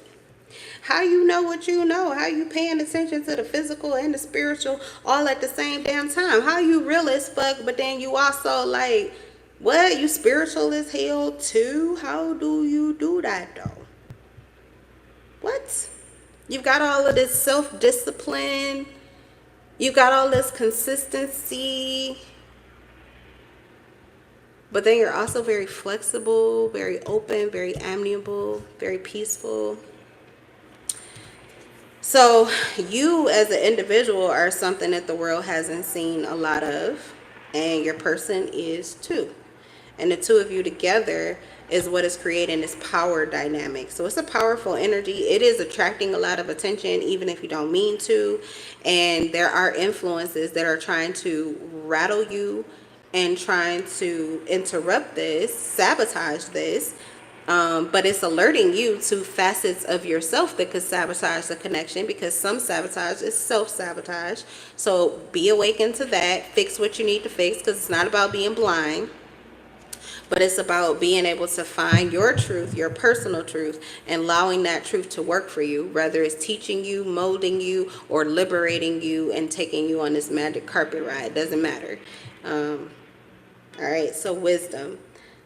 How you know what you know? How you paying attention to the physical and the spiritual all at the same damn time? How you real as fuck, but then you also like, what? You spiritual as hell too? How do you do that though? What? You've got all of this self-discipline. You've got all this consistency. But then you're also very flexible, very open, very amiable, very peaceful. So you as an individual are something that the world hasn't seen a lot of, and your person is too. And the two of you together is what is creating this power dynamic. So it's a powerful energy. It is attracting a lot of attention, even if you don't mean to. And there are influences that are trying to rattle you and trying to interrupt this, sabotage this. But it's alerting you to facets of yourself that could sabotage the connection, because some sabotage is self-sabotage. So be awakened to that. Fix what you need to fix, because it's not about being blind, but it's about being able to find your truth, your personal truth, and allowing that truth to work for you, whether it's teaching you, molding you, or liberating you and taking you on this magic carpet ride. Doesn't matter. All right, so wisdom.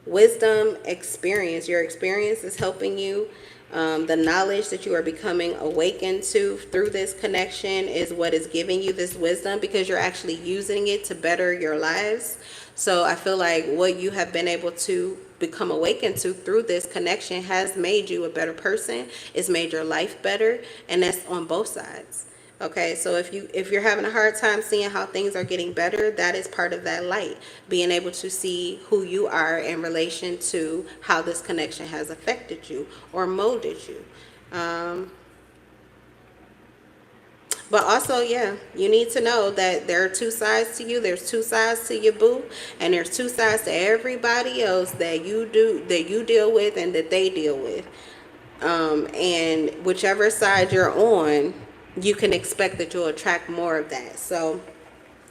Wisdom, experience. Your experience is helping you. The knowledge that you are becoming awakened to through this connection is what is giving you this wisdom, because you're actually using it to better your lives. So I feel like what you have been able to become awakened to through this connection has made you a better person. It's made your life better, and that's on both sides. Okay, so if you're having a hard time seeing how things are getting better, that is part of that light. Being able to see who you are in relation to how this connection has affected you or molded you. But also, yeah, you need to know that there are two sides to you. There's two sides to your boo, and there's two sides to everybody else that you deal with and that they deal with. And whichever side you're on, you can expect that you'll attract more of that. So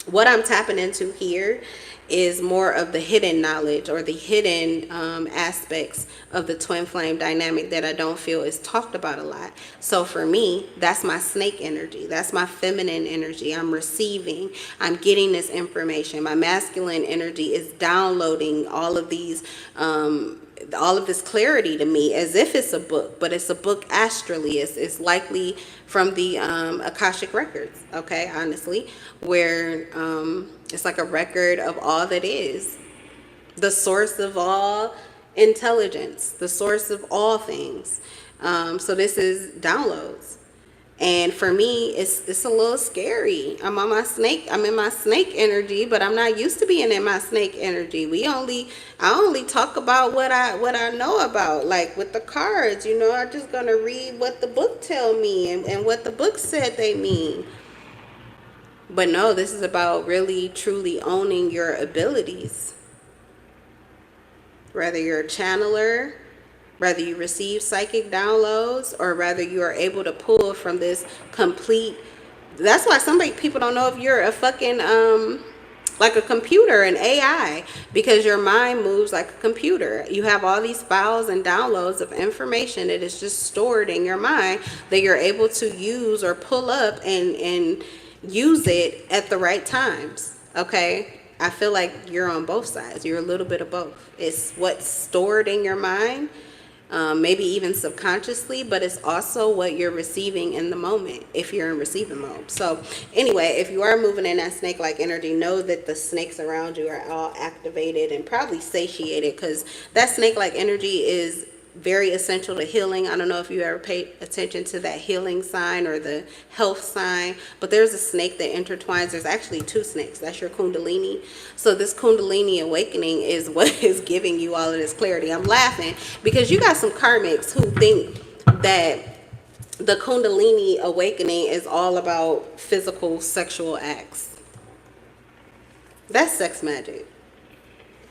what I'm tapping into here is more of the hidden knowledge, or the hidden aspects of the twin flame dynamic that I don't feel is talked about a lot. So for me, that's my snake energy. That's my feminine energy. I'm receiving. I'm getting this information. My masculine energy is downloading all of these all of this clarity to me as if it's a book, but it's a book astrally. It's likely from the Akashic records, okay, honestly, where it's like a record of all that is, the source of all intelligence, the source of all things. So this is downloads. And for me, it's a little scary. I'm in my snake energy, but I'm not used to being in my snake energy. I only talk about what I know about, like with the cards, I'm just gonna read what the book tell me and what the book said they mean. But no, this is about really truly owning your abilities. Whether you're a channeler, whether you receive psychic downloads, or whether you are able to pull from this complete. That's why people don't know if you're a fucking like a computer, an AI, because your mind moves like a computer. You have all these files and downloads of information that is just stored in your mind that you're able to use or pull up and use it at the right times. Okay, I feel like you're on both sides. You're a little bit of both. It's what's stored in your mind, maybe even subconsciously, but it's also what you're receiving in the moment if you're in receiving mode. So anyway, if you are moving in that snake-like energy, know that the snakes around you are all activated and probably satiated, because that snake-like energy is very essential to healing. I don't know if you ever paid attention to that healing sign or the health sign, but there's a snake that intertwines. There's actually two snakes. That's your kundalini. So this kundalini awakening is what is giving you all of this clarity. I'm laughing because you got some karmics who think that the kundalini awakening is all about physical sexual acts. That's sex magic.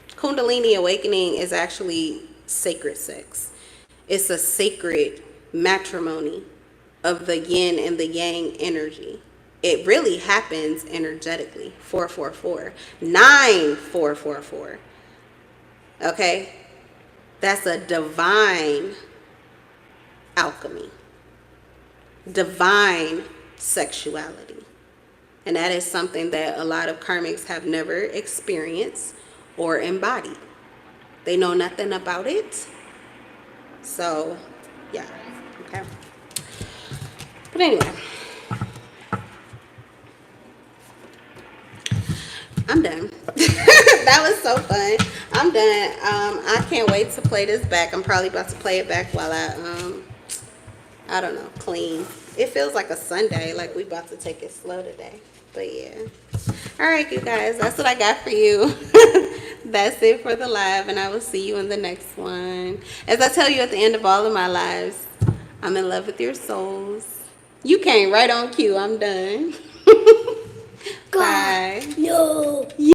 Kundalini awakening is actually sacred sex. It's a sacred matrimony of the yin and the yang energy. It really happens energetically. 444, 9444. Okay, that's a divine alchemy, divine sexuality, and that is something that a lot of karmics have never experienced or embodied. They know nothing about it. So, yeah, okay. But anyway, I'm done. That was so fun. I'm done. I can't wait to play this back. I'm probably about to play it back while I don't know, clean. It feels like a Sunday, like we about to take it slow today. But yeah. All right, you guys, that's what I got for you. That's it for the live, and I will see you in the next one. As I tell you at the end of all of my lives, I'm in love with your souls. You came right on cue. I'm done. Bye. No.